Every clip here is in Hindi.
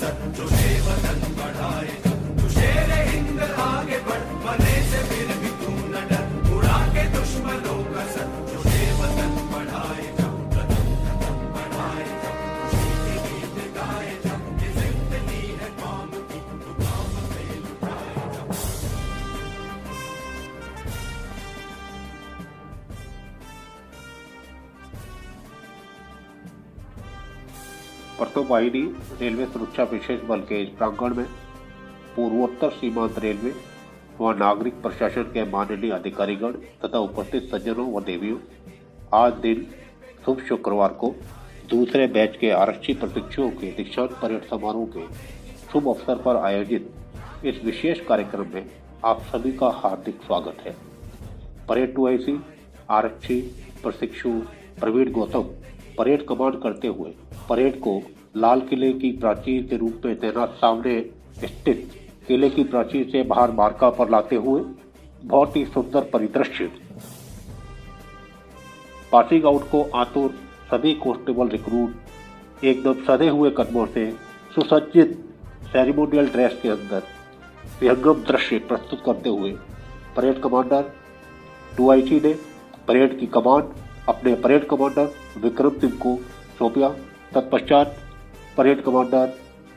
कसर, तुझे वतन बढ़ाए जब, तू शेरे हिंद आगे बढ़, बने से फिर भी तू न डर, उड़ा के दुश्मनों का सर, तुझे वतन बढ़ाए जब, कदम कदम बढ़ाए जब, खुशी के गीत गाए जब, ये जिंदगी है कौम की, तू कौम पे लुटाए जब। प्रथम वाहिनी रेलवे सुरक्षा विशेष बल के इस प्रांगण में पूर्वोत्तर सीमांत रेलवे व नागरिक प्रशासन के माननीय अधिकारीगण तथा उपस्थित सज्जनों व देवियों, आज दिन शुभ शुक्रवार को दूसरे बैच के आरक्षी प्रशिक्षुओं के दीक्षांत परेड समारोह के शुभ अवसर पर आयोजित इस विशेष कार्यक्रम में आप सभी का हार्दिक स्वागत है। परेड 2IC आरक्षी प्रशिक्षु प्रवीण गौतम परेड कमांड करते हुए परेड को लाल किले की प्राचीर के रूप में तैनात सामने स्थित किले की प्राचीर से बाहर मार्का पर लाते हुए बहुत ही सुंदर परिदृश्य, पासिंग आउट को आतुर सभी कांस्टेबल रिक्रूट एकदम सधे हुए कदमों से सुसज्जित सेरेमोनियल ड्रेस के अंदर विहंगम दृश्य प्रस्तुत करते हुए परेड कमांडर 2IC ने परेड की कमान अपने परेड कमांडर विक्रम सिंह को सौंपा। तत्पश्चात परेड कमांडर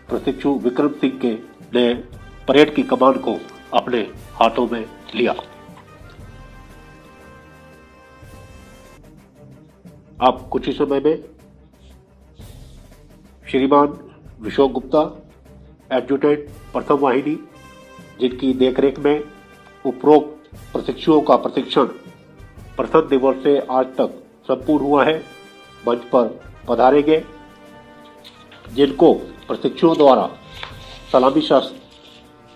प्रशिक्षु विक्रम सिंह ने परेड की कमान को अपने हाथों में लिया। अब कुछ ही समय में श्रीमान विशोक गुप्ता एडजुटेंट प्रथम वाहिनी, जिनकी देखरेख में उपरोक्त प्रशिक्षुओं का प्रशिक्षण प्रथम दिवस से आज तक संपूर्ण हुआ है, मंच पर पधारेंगे, जिनको प्रशिक्षुओं द्वारा सलामी शस्त्र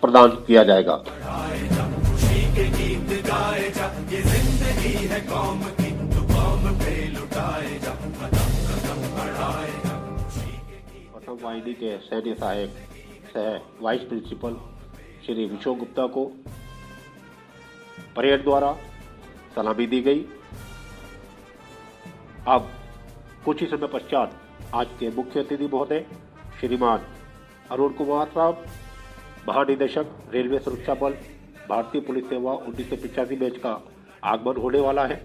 प्रदान किया जाएगा। खुशी के गीत गाए जा, ये जिंदगी है कौम की, तू कौम पे लुटाए जा, कदम कदम बढ़ाए जा, खुशी के गीत। प्रथम वाहिनी के सैन्य सहायक सह वाइस प्रिंसिपल श्री विशोक गुप्ता को परेड द्वारा सलामी दी गई। अब कुछ ही समय पश्चात आज के मुख्य अतिथि महोदय श्रीमान अरुण कुमार साहब, महानिदेशक रेलवे सुरक्षा बल भारतीय पुलिस सेवा 1985 बैच का आगमन होने वाला है।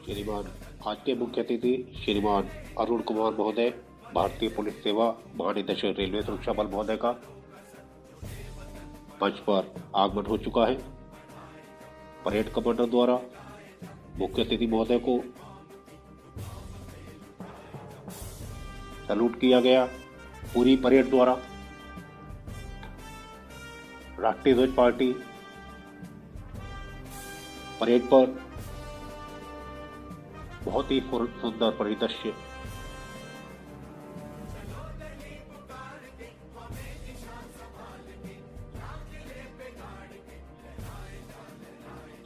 श्रीमान आज के मुख्य अतिथि श्रीमान अरुण कुमार महोदय, भारतीय पुलिस सेवा महानिदेशक रेलवे सुरक्षा बल महोदय का मंच पर आगमन हो चुका है। परेड कमांडर द्वारा मुख्य अतिथि महोदय को सैल्यूट किया गया। पूरी परेड द्वारा राष्ट्रीय ध्वज पार्टी परेड पर बहुत ही सुंदर परिदृश्य,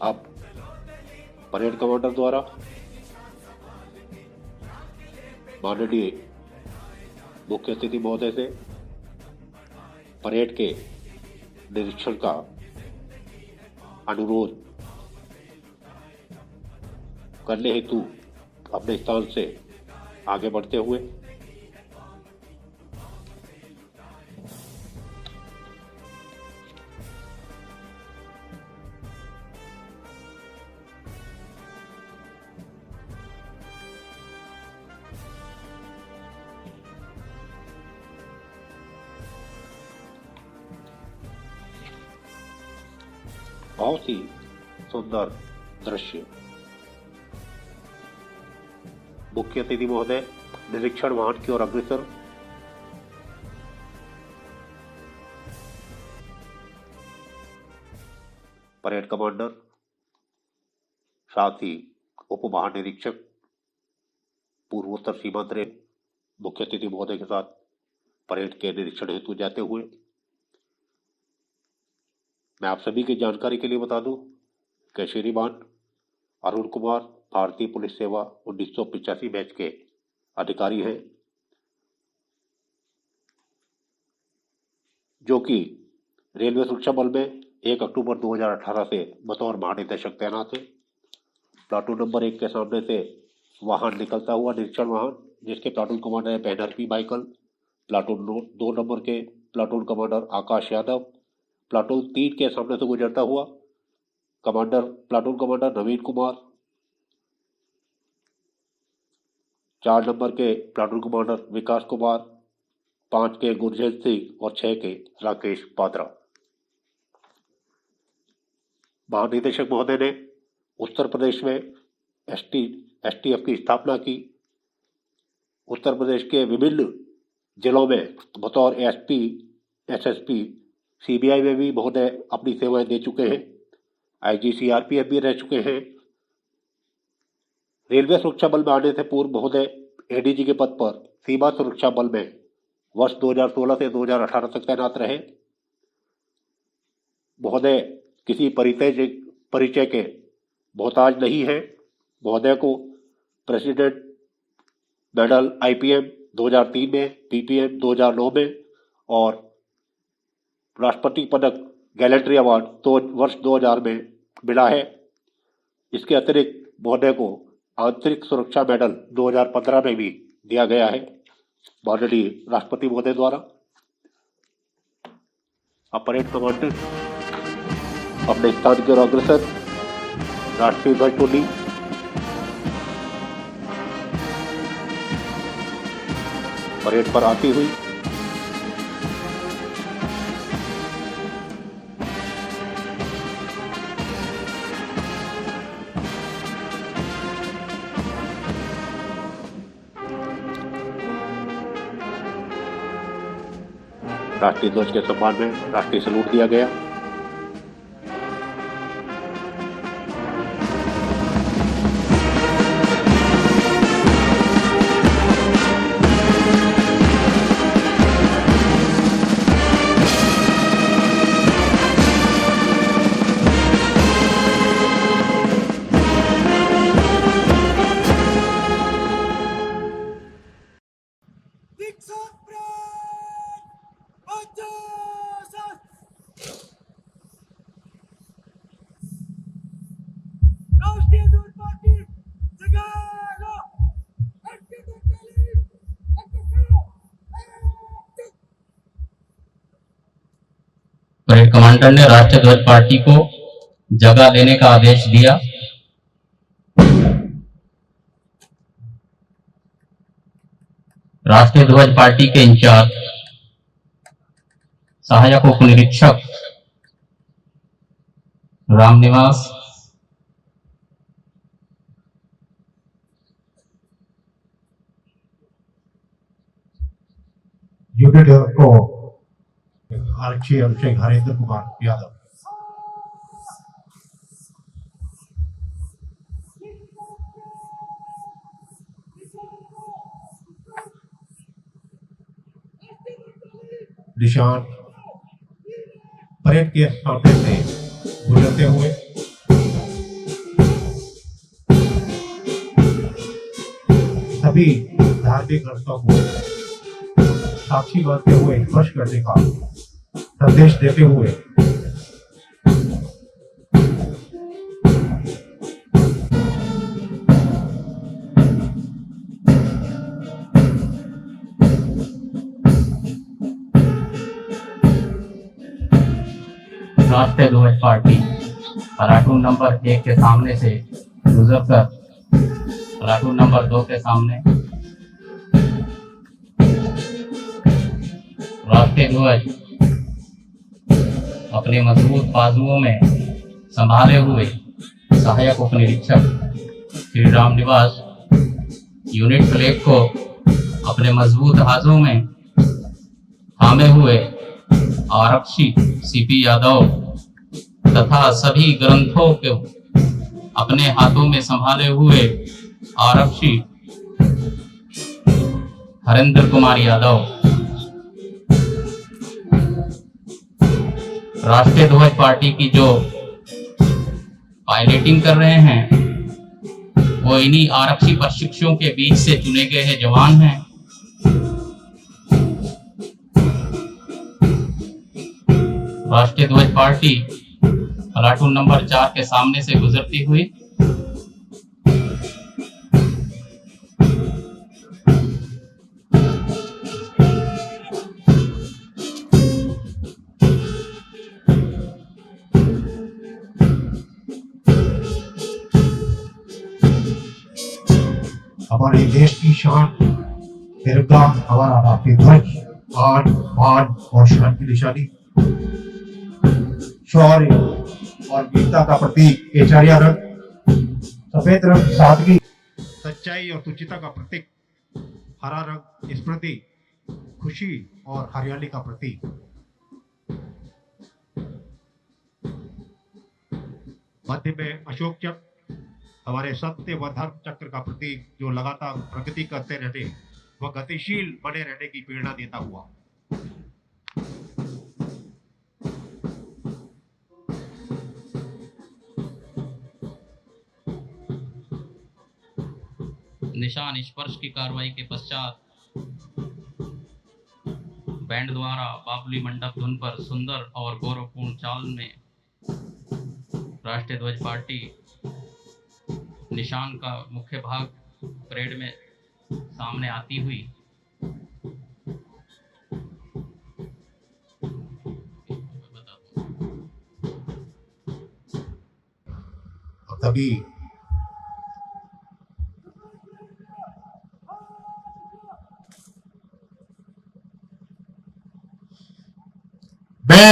अब परेड कमांडर द्वारा माननीय मुख्य अतिथि महोदय से परेड के निरीक्षण का अनुरोध करने हेतु अपने स्थान से आगे बढ़ते हुए बहुत ही सुंदर दृश्य, मुख्य अतिथि महोदय निरीक्षण वाहन की ओर अग्रसर, परेड कमांडर साथ ही उप महानिरीक्षक पूर्वोत्तर सीमांत रेल मुख्य अतिथि महोदय के साथ परेड के निरीक्षण हेतु जाते हुए, मैं आप सभी की जानकारी के लिए बता दूं कि श्रीमान अरुण कुमार भारतीय पुलिस सेवा 1985 बैच के अधिकारी हैं, जो कि रेलवे सुरक्षा बल में 1 अक्टूबर 2018 से बतौर महानिदेशक तैनात है। प्लाटून नंबर 1 के सामने से वाहन निकलता हुआ निरीक्षण वाहन, जिसके प्लाटून कमांडर है banner P Michael, platoon 2 number के प्लाटून कमांडर आकाश यादव, प्लाटून 3 के सामने से गुजरता हुआ प्लाटून कमांडर नवीन कुमार, 4 नंबर के प्लाटून कमांडर विकास कुमार, 5 के गुरजेत सिंह और 6 के राकेश पात्रा। महानिदेशक महोदय ने उत्तर प्रदेश में एसटीएफ की स्थापना की। उत्तर प्रदेश के विभिन्न जिलों में बतौर एसपी, एसएसपी, सीबीआई में भी महोदय अपनी सेवाएं दे चुके हैं। आईजी सीआरपीएफ भी रह चुके हैं। रेलवे सुरक्षा बल में आने से पूर्व महोदय एडीजी के पद पर सीमा सुरक्षा बल में वर्ष 2016 से 2018 तक तैनात रहे। महोदय किसी परिचय के मोहताज नहीं है। महोदय को प्रेसिडेंट मेडल आईपीएम 2003 में, पीपीएम 2009 में और राष्ट्रपति पदक गैलेंट्री अवार्ड वर्ष 2000 में मिला है। इसके अतिरिक्त महोदय को आंतरिक सुरक्षा मेडल 2015 में भी दिया गया है माननीय राष्ट्रपति महोदय द्वारा। परेड कमांडर अपने स्थान की ओर अग्रसर, राष्ट्रीय ध्वज टोली परेड पर आती हुई राष्ट्रीय ध्वज के सम्मान में राष्ट्रीय सैल्यूट दिया गया। परेड कमांडर ने राष्ट्रीय ध्वज पार्टी को जगह लेने का आदेश दिया। राष्ट्रीय ध्वज पार्टी के इंचार्ज सहायक उप निरीक्षक रामनिवास, यूनिट को आरक्षी अभिषेक हरेंद्र कुमार यादव। निशान परेड के सामने से गुजरते हुए सभी धार्मिक ग्रंथों को साक्षी बनते हुए स्पर्श करने का संदेश देते हुए राष्ट्रीय ध्वज पार्टी प्लाटून नंबर 1 के सामने से गुजरकर प्लाटून नंबर 2 के सामने राष्ट्रीय ध्वज अपने मजबूत बाजुओं में संभाले हुए सहायक उप निरीक्षक श्री रामनिवास यूनिट फ्लैग को अपने मजबूत हाथों में थामे हुए आरक्षी सीपी यादव तथा सभी ग्रंथों को अपने हाथों में संभाले हुए आरक्षी हरेंद्र कुमार यादव राष्ट्रीय ध्वज पार्टी की जो पायलटिंग कर रहे हैं वो इन्हीं आरक्षी प्रशिक्षुओं के बीच से चुने गए हैं जवान हैं। राष्ट्रीय ध्वज पार्टी प्लाटून नंबर 4 के सामने से गुजरती हुई हमारे देश की शान, तिरंगा हमारा राष्ट्रीय ध्वज, आन मान और शान की निशानी, शौर्य और वीरता का प्रतीक केसरिया रंग, सफेद रंग सादगी, सच्चाई और तुच्छता का प्रतीक, हरा रंग स्मृति, खुशी और हरियाली का प्रतीक। मध्य में अशोक चक्र हमारे सत्य व धर्म चक्र का प्रतीक, जो लगातार प्रगति करते रहने व गतिशील बने रहने की प्रेरणा देता हुआ। निशान स्पर्श की कार्रवाई के पश्चात बैंड द्वारा बाबुली मंडप धुन पर सुंदर और गौरवपूर्ण चाल में राष्ट्रीय ध्वज पार्टी निशान का मुख्य भाग परेड में सामने आती हुई तभी मैं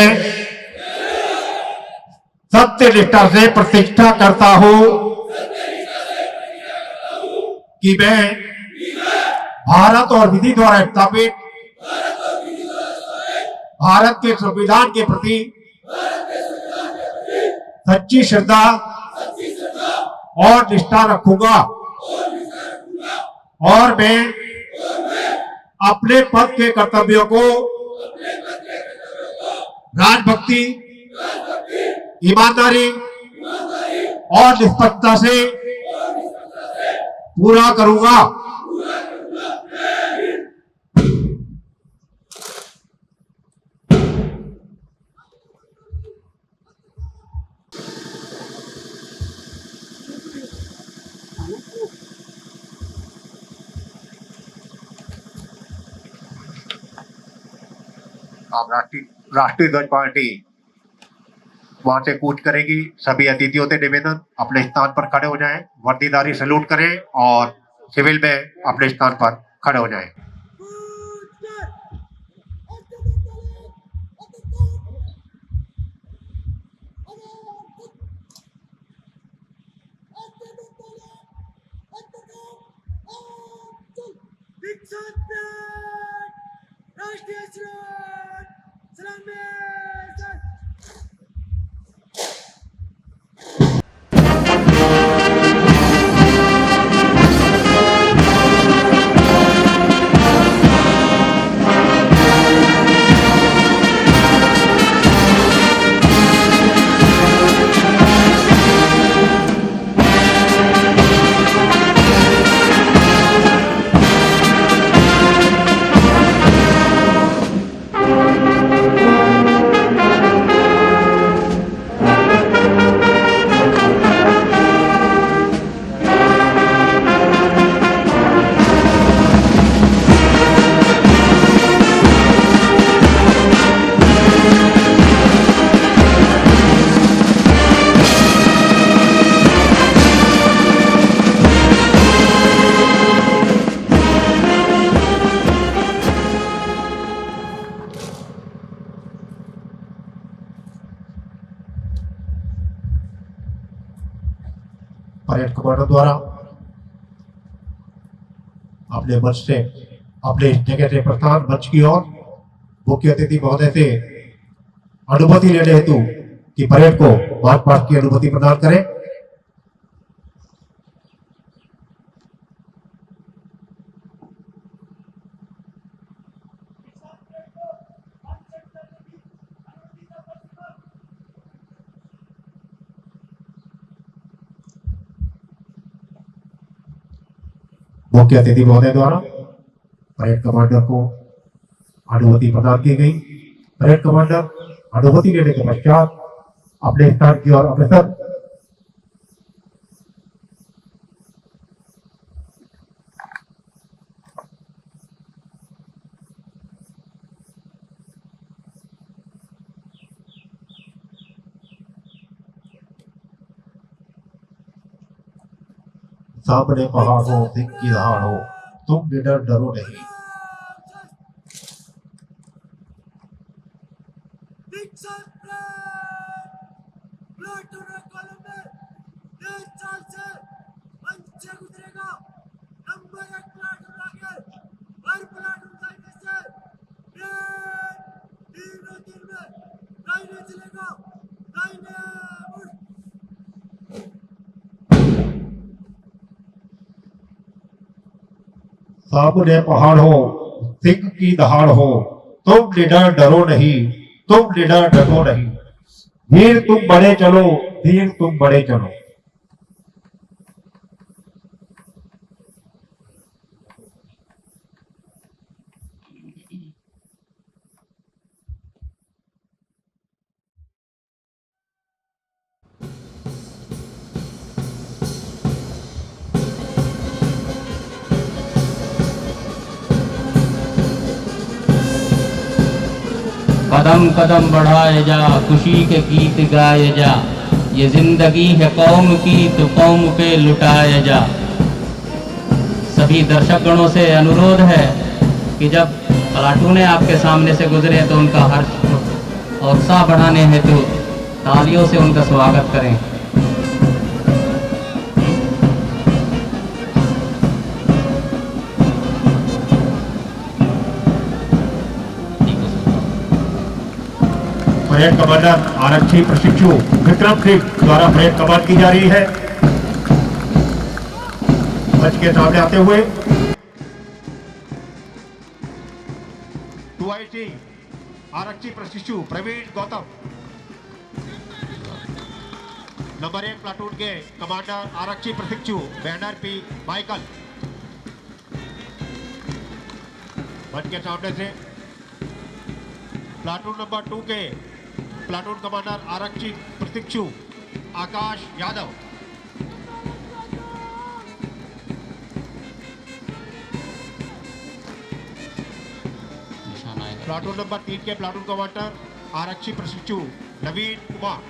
सत्य निष्ठा से प्रतिष्ठा करता हूं कि मैं भारत और विधि द्वारा स्थापित भारत के संविधान के प्रति सच्ची श्रद्धा और निष्ठा रखूंगा और मैं अपने पद के कर्तव्यों को राजभक्ति, ईमानदारी और निष्पक्षता से पूरा करूंगा। अब राष्ट्रीय ध्वज पार्टी वहां से कूच करेगी। सभी अतिथियों से निवेदन अपने स्थान पर खड़े हो जाएं, वर्दीधारी सैल्यूट करें और सिविल में अपने स्थान पर खड़े हो जाएं। राष्ट्रीय सलामी। परेड कमांडर द्वारा अपने मंच से, अपने जगह से प्रस्थान मंच की ओर मुख्य अतिथि महोदय से अनुमति लेने हेतु कि परेड को मार्च पास्ट की अनुमति प्रदान करें। मुख्य अतिथि महोदय द्वारा परेड कमांडर को अनुमति प्रदान की गई। परेड कमांडर अनुमति लेने के पश्चात अपने स्थान की ओर अग्रसर। सामने पहाड़ हो, सिख की दहाड़ हो, तुम निडर डरो नहीं। सामने पहाड़ हो, सिख की दहाड़ हो, तुम निडर डरो नहीं, तुम निडर डरो नहीं। धीर तुम बड़े चलो, धीर तुम बड़े चलो। कदम कदम बढ़ाए जा, खुशी के गीत गाए जा, ये जिंदगी है कौम की तो कौम पे लुटाए जा। सभी दर्शकगणों से अनुरोध है कि जब प्लाटूने आपके सामने से गुजरे तो उनका हर्ष और उत्साह बढ़ाने हेतु तालियों से उनका स्वागत करें। परेड कमांडर आरक्षी प्रशिक्षु विक्रम सिंह द्वारा परेड कमान की जा रही है। मंच के सामने आते हुए 2IT आरक्षी प्रशिक्षु प्रवीण गौतम, नंबर 1 प्लाटून के कमांडर आरक्षी प्रशिक्षु बैनर पी माइकल, मंच के सामने से प्लाटून नंबर 2 के प्लाटून कमांडर आरक्षी प्रशिक्षु आकाश यादव, प्लाटून नंबर 3 के प्लाटून कमांडर आरक्षी प्रशिक्षु नवीन कुमार,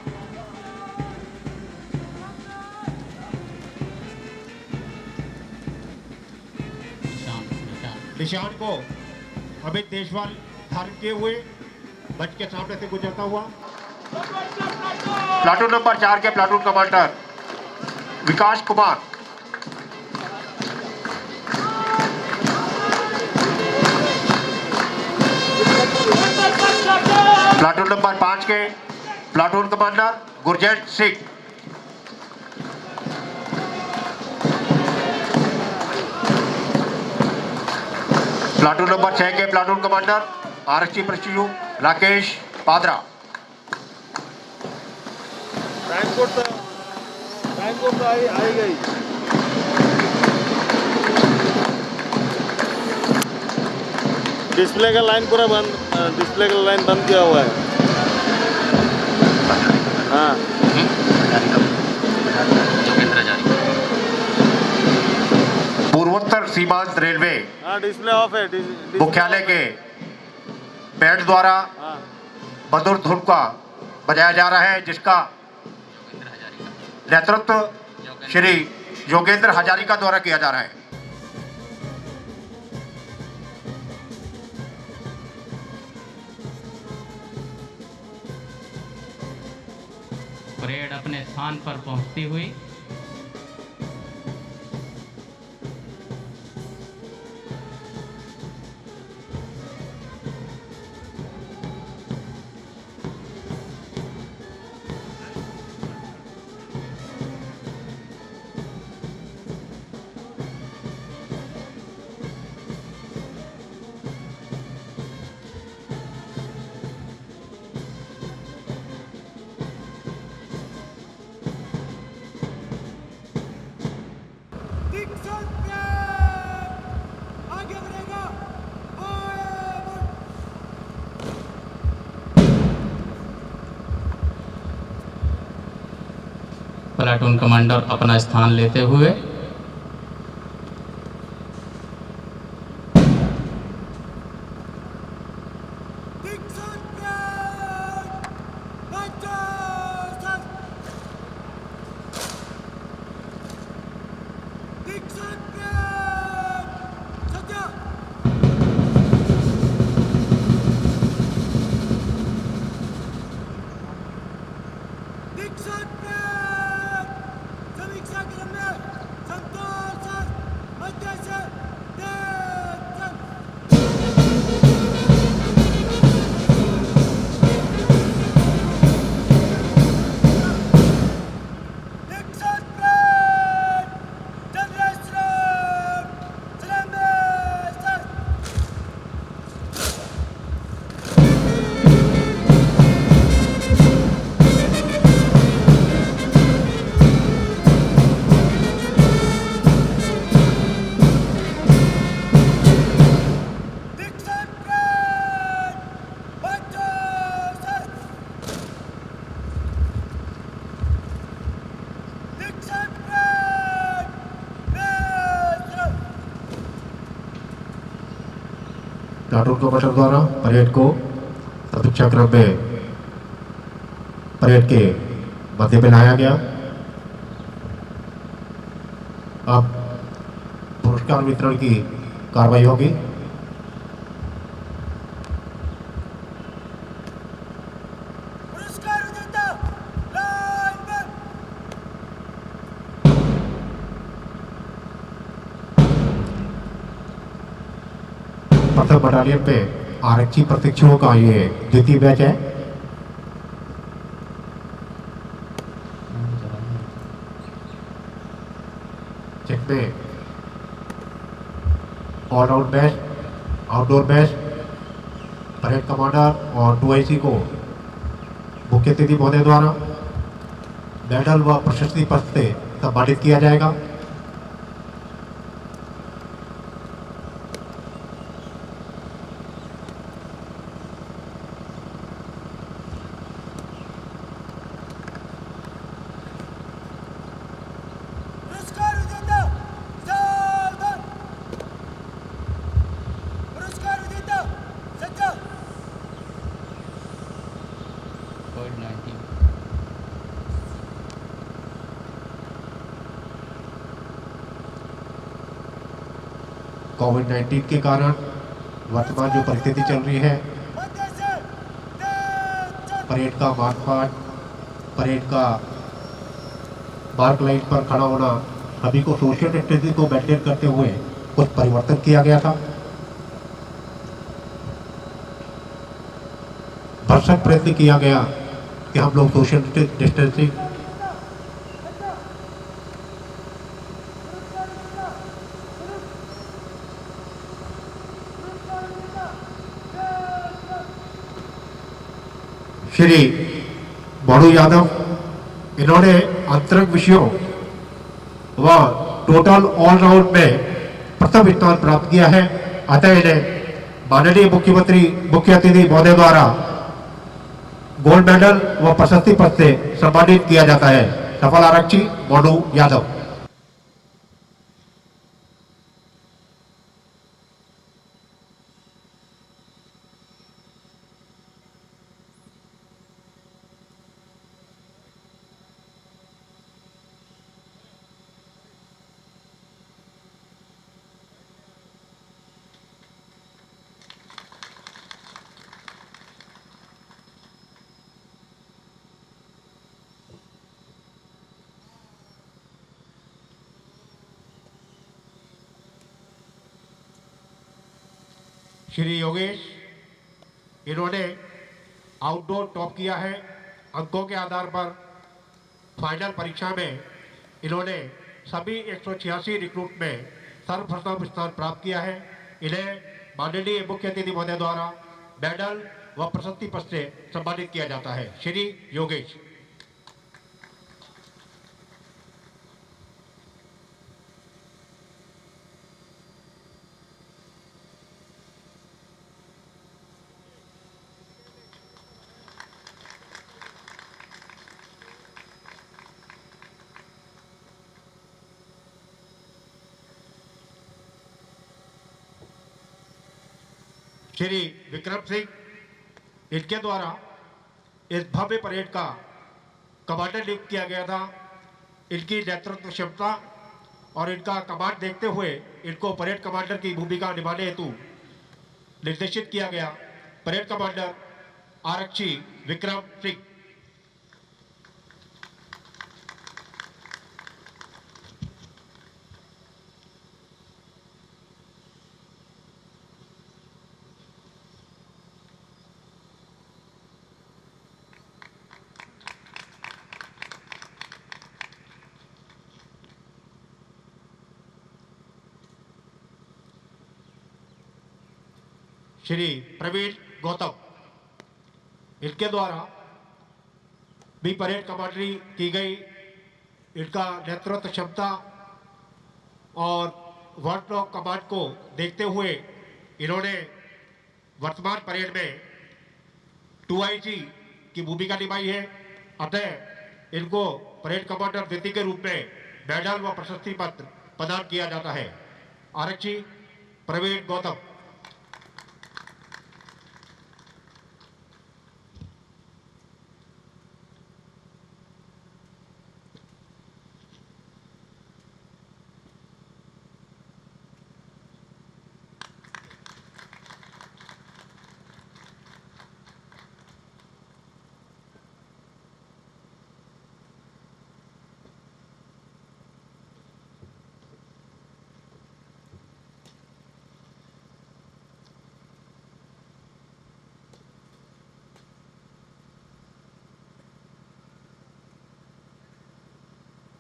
निशान को अमित देशवाल धारण किए हुए मंच के सामने से गुजरता हुआ प्लाटून नंबर 4 के प्लाटून कमांडर विकास कुमार, प्लाटून नंबर 5 के platoon commander Gurjant Singh, platoon number 6 के प्लाटून कमांडर आरक्षी प्रशिक्षु राकेश पादरा, आई गई। डिस्प्ले का लाइन पूरा बंद, डिस्प्ले का लाइन बंद किया हुआ है। हाँ, पूर्वोत्तर सीमांत रेलवे हाँ, डिस्प्ले ऑफ है। मुख्यालय के बैंड द्वारा मधुर धुन का बजाया जा रहा है, जिसका नेतृत्व श्री योगेंद्र हजारिका द्वारा किया जा रहा है। परेड अपने स्थान पर पहुंचती हुई प्लाटून कमांडर अपना स्थान लेते हुए प्लाटून कमांडर द्वारा परेड को समीक्षा क्रम में परेड के मध्य में लाया गया। अब पुरस्कार वितरण की कार्रवाई होगी। प्रथम बटालियन में आरक्षी प्रशिक्षुओं का ये द्वितीय बैच है। जिसमें all round batch, outdoor batch, parade commander और 2IC को मुख्य अतिथि महोदय द्वारा मेडल व प्रशस्ति पत्र से सम्मानित किया जाएगा। COVID-19 कोविड-19 के कारण वर्तमान जो परिस्थिति चल रही है, परेड का मार्च, परेड का मार्क लाइन पर खड़ा होना, सभी को सोशल डिस्टेंसिंग को मेंटेन करते हुए कुछ परिवर्तन किया गया था। भरसक प्रयत्न किया गया कि हम लोग सोशल डिस्टेंसिंग श्री बड़ू यादव, इन्होंने अंतरंग विषयों व टोटल ऑलराउंड में प्रथम स्थान प्राप्त किया है। अतः इन्हें माननीय मुख्यमंत्री मुख्य अतिथि महोदय द्वारा गोल्ड मेडल व प्रशस्ति पत्र से सम्मानित किया जाता है। सफल आरक्षी बड़ू यादव। श्री योगेश, इन्होंने आउटडोर टॉप किया है। अंकों के आधार पर फाइनल परीक्षा में इन्होंने सभी 186 रिक्रूट में सर्वप्रथम स्थान प्राप्त किया है। इन्हें माननीय मुख्य अतिथि महोदय द्वारा मेडल व प्रशस्ति पत्र से सम्मानित किया जाता है। श्री योगेश। श्री विक्रम सिंह, इनके द्वारा इस भव्य परेड का कमांडर नियुक्त किया गया था। इनकी नेतृत्व क्षमता और इनका कमांड देखते हुए इनको परेड कमांडर की भूमिका निभाने हेतु निर्देशित किया गया। परेड कमांडर आरक्षी विक्रम सिंह। श्री प्रवीण गौतम, इनके द्वारा भी परेड कमांडरी की गई। इनका नेतृत्व क्षमता और वर्ड ऑफ कमांड को देखते हुए इन्होंने वर्तमान परेड में 2IC की भूमिका निभाई है। अतः इनको परेड कमांडर द्वितीय के रूप में मेडल व प्रशस्ति पत्र प्रदान किया जाता है। आरक्षी प्रवीण गौतम।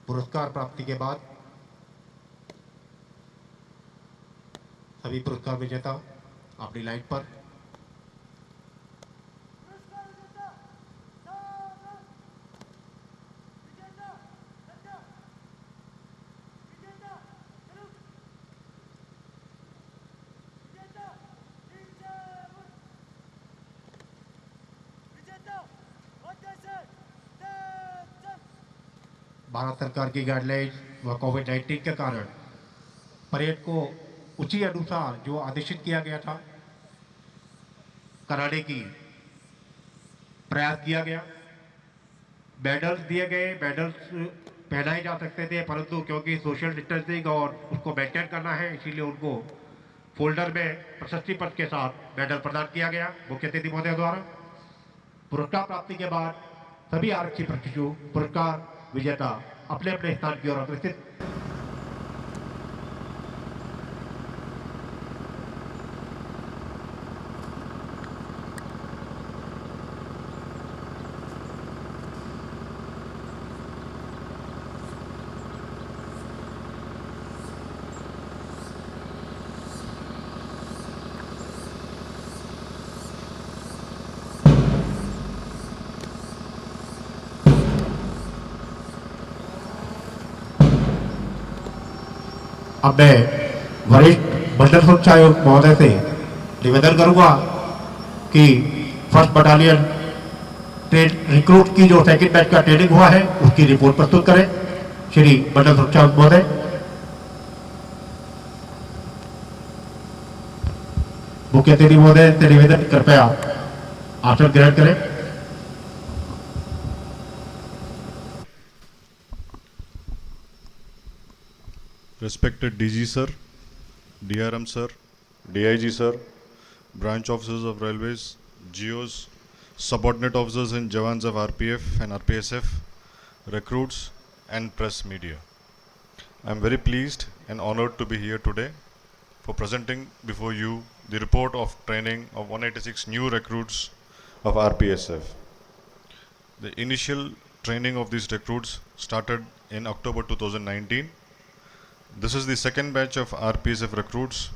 पुरस्कार प्राप्ति के बाद सभी पुरस्कार विजेता अपनी लाइन पर। भारत सरकार की गाइडलाइन व कोविड-19 के कारण परेड को उसी अनुसार जो आदेशित किया गया था कराने की प्रयास किया गया। मेडल्स दिए गए, मेडल्स पहनाए जा सकते थे, परंतु क्योंकि सोशल डिस्टेंसिंग और उसको मेंटेन करना है, इसीलिए उनको फोल्डर में प्रशस्ति पत्र के साथ मेडल प्रदान किया गया मुख्य अतिथि महोदय द्वारा। पुरस्कार प्राप्ति के बाद सभी आरक्षी प्रशिक्षु पुरस्कार विजेता अपने अपने स्थान की ओर अग्रसित। अब मैं वरिष्ठ मंडल सुरक्षा आयुक्त महोदय से निवेदन करूंगा कि फर्स्ट बटालियन रिक्रूट की जो सेकंड बैच का ट्रेनिंग हुआ है उसकी रिपोर्ट प्रस्तुत करें। श्री मंडल सुरक्षा आयुक्त महोदय। मुख्य अतिथि महोदय से निवेदन कृपया आसन ग्रहण करें। Respected DG sir, DRM sir, DIG sir, branch officers of railways, GOs, subordinate officers and jawans of RPF and RPSF, recruits and press media. I am very pleased and honored to be here today for presenting before you the report of training of 186 new recruits of RPSF. The initial training of these recruits started in October 2019. This is the second batch of RPSF recruits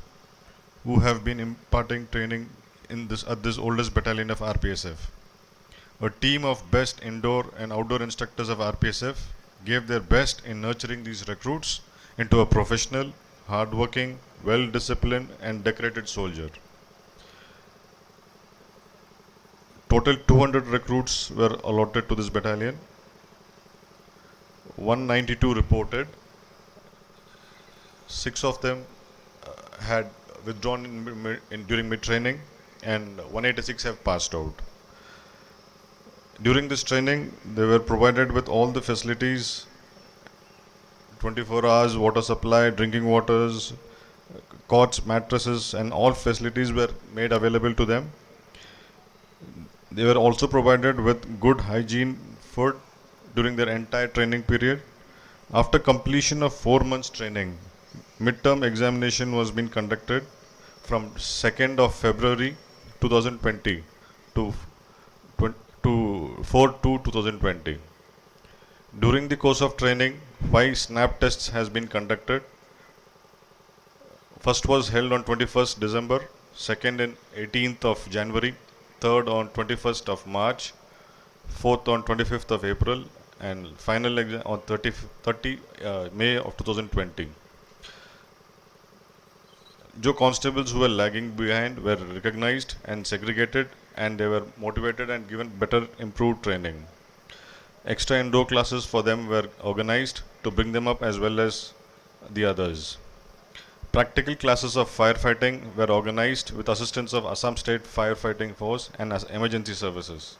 who have been imparting training at this oldest battalion of RPSF. A team of best indoor and outdoor instructors of RPSF gave their best in nurturing these recruits into a professional, hardworking, well-disciplined and decorated soldier. Total 200 recruits were allotted to this battalion. 192 reported. 6 of them had withdrawn during mid-training and 186 have passed out. During this training, they were provided with all the facilities, 24 hours water supply, drinking waters, cots, mattresses and all facilities were made available to them. They were also provided with good hygiene food during their entire training period. After completion of 4 months training, midterm examination was being conducted from 2nd of February 2020 to 4/2/2020. During the course of training, 5 snap tests has been conducted. First was held on 21st December, second on 18th of January, third on 21st of March, fourth on 25th of April, and final exam on 30 May of 2020. जो constables who were lagging behind were recognized and segregated, and they were motivated and given better improved training. Extra indoor classes for them were organized to bring them up as well as the others. Practical classes of firefighting were organized with assistance of Assam State Firefighting Force and emergency services.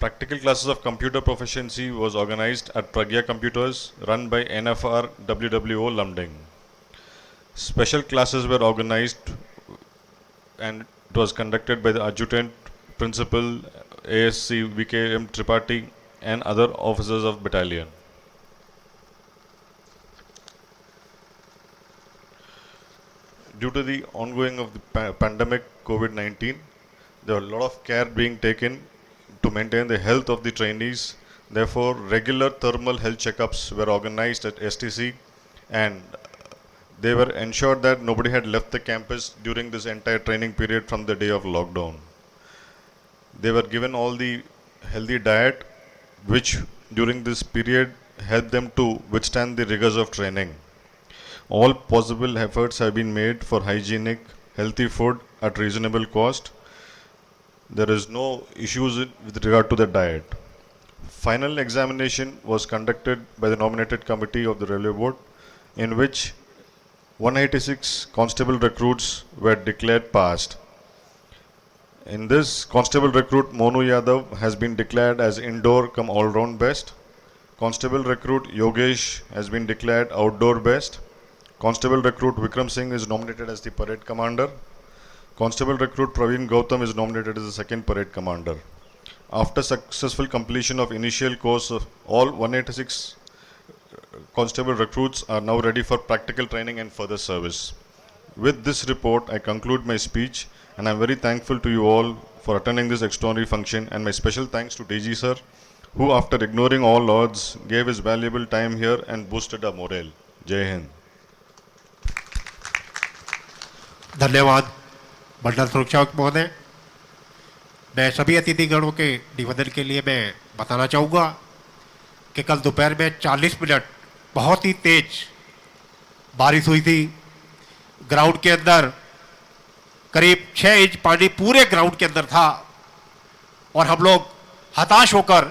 Practical classes of computer proficiency was organized at Pragya Computers run by NFR WWO Lumding. Special classes were organized and it was conducted by the Adjutant, Principal, ASC VKM Tripathi and other officers of battalion. Due to the ongoing of the pandemic COVID-19, there was a lot of care being taken to maintain the health of the trainees Therefore, regular thermal health checkups were organized at STC, and they were ensured that nobody had left the campus during this entire training period from the day of lockdown. They were given all the healthy diet, which during this period helped them to withstand the rigors of training. All possible efforts have been made for hygienic, healthy food at reasonable cost. There is no issues with regard to the diet. Final examination was conducted by the nominated committee of the Railway Board, in which 186 constable recruits were declared passed. In this, constable recruit Monu Yadav has been declared as indoor cum all-round best. Constable recruit Yogesh has been declared outdoor best. Constable recruit Vikram Singh is nominated as the parade commander. Constable recruit Praveen Gautam is nominated as the second parade commander. After successful completion of initial course, all 186 constable recruits are now ready for practical training and further service. With this report, I conclude my speech, and I am very thankful to you all for attending this extraordinary function, and my special thanks to DG sir, who after ignoring all odds gave his valuable time here and boosted our morale. Jai Hind. धन्यवाद मंडल सुरक्षा महोदय। मैं सभी अतिथिगणों के निवेदन के लिए मैं बताना चाहूँगा कि कल दोपहर में 40 मिनट बहुत ही तेज बारिश हुई थी। ग्राउंड के अंदर करीब 6 इंच पानी पूरे ग्राउंड के अंदर था और हम लोग हताश होकर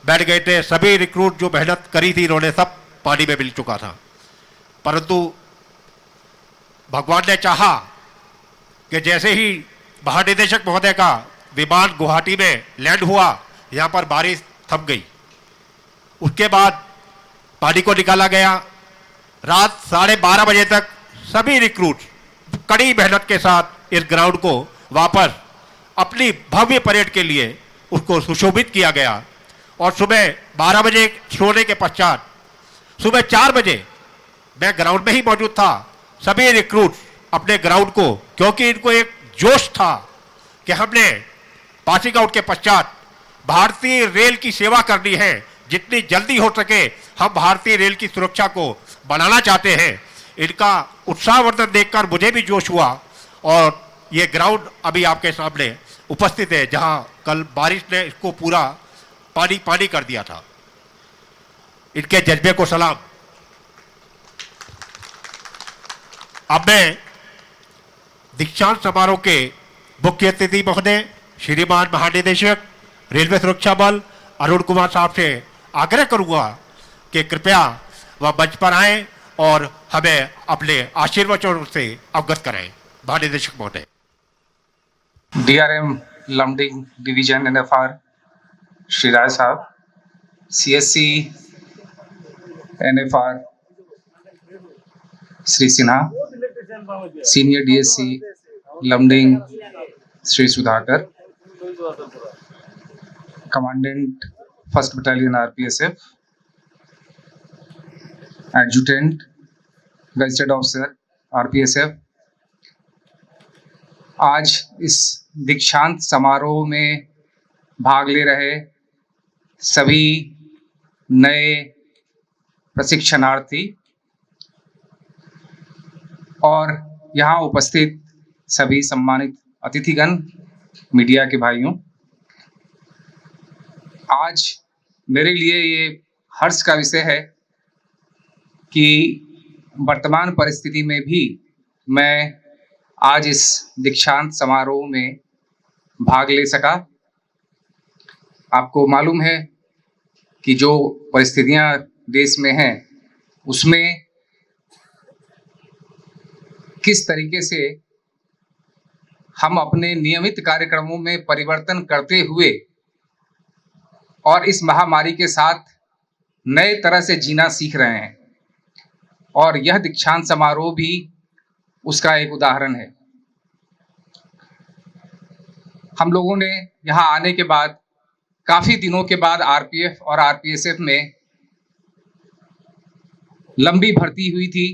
बैठ गए थे। सभी रिक्रूट जो मेहनत करी थी इन्होंने सब पानी में मिल चुका था, परंतु भगवान ने चाहा कि जैसे ही महानिदेशक महोदय का विमान गुवाहाटी में लैंड हुआ, यहाँ पर बारिश थम गई। उसके बाद पानी को निकाला गया। रात 12:30 बजे तक सभी रिक्रूट कड़ी मेहनत के साथ इस ग्राउंड को वापस अपनी भव्य परेड के लिए उसको सुशोभित किया गया और सुबह 12 बजे सोने के पश्चात सुबह 4 बजे मैं ग्राउंड में ही मौजूद था। सभी रिक्रूट अपने ग्राउंड को, क्योंकि इनको एक जोश था कि हमने पासिंग आउट के पश्चात भारतीय रेल की सेवा करनी है, जितनी जल्दी हो सके हम भारतीय रेल की सुरक्षा को बढ़ाना चाहते हैं। इनका उत्साहवर्धन देखकर मुझे भी जोश हुआ और ये ग्राउंड अभी आपके सामने उपस्थित है, जहां कल बारिश ने इसको पूरा पानी पानी कर दिया था। इनके जज्बे को सलाम। अब मैं दीक्षांत समारोह के मुख्य अतिथि महोदय श्रीमान महानिदेशक रेलवे सुरक्षा बल अरुण कुमार साहब से आग्रह करूंगा कि कृपया वह मंच पर आएं और हमें अपने आशीर्वचनों से अवगत कराएं। महानिदेशक महोदय। DRM Lumding division NFR Shri Rai साहब, CSC NFR Shri Sinha, senior DSC Lumding Shri Sudhakar, commandant 1st battalion RPSF, adjutant gazetted officer RPSF, आज इस दीक्षांत समारोह में भाग ले रहे सभी नए प्रशिक्षणार्थी और यहाँ उपस्थित सभी सम्मानित अतिथिगण, मीडिया के भाइयों, आज मेरे लिए ये हर्ष का विषय है कि वर्तमान परिस्थिति में भी मैं आज इस दीक्षांत समारोह में भाग ले सका। आपको मालूम है कि जो परिस्थितियां देश में हैं उसमें किस तरीके से हम अपने नियमित कार्यक्रमों में परिवर्तन करते हुए और इस महामारी के साथ नए तरह से जीना सीख रहे हैं, और यह दीक्षांत समारोह भी उसका एक उदाहरण है। हम लोगों ने यहाँ आने के बाद काफी दिनों के बाद RPF और RPSF में लंबी भर्ती हुई थी।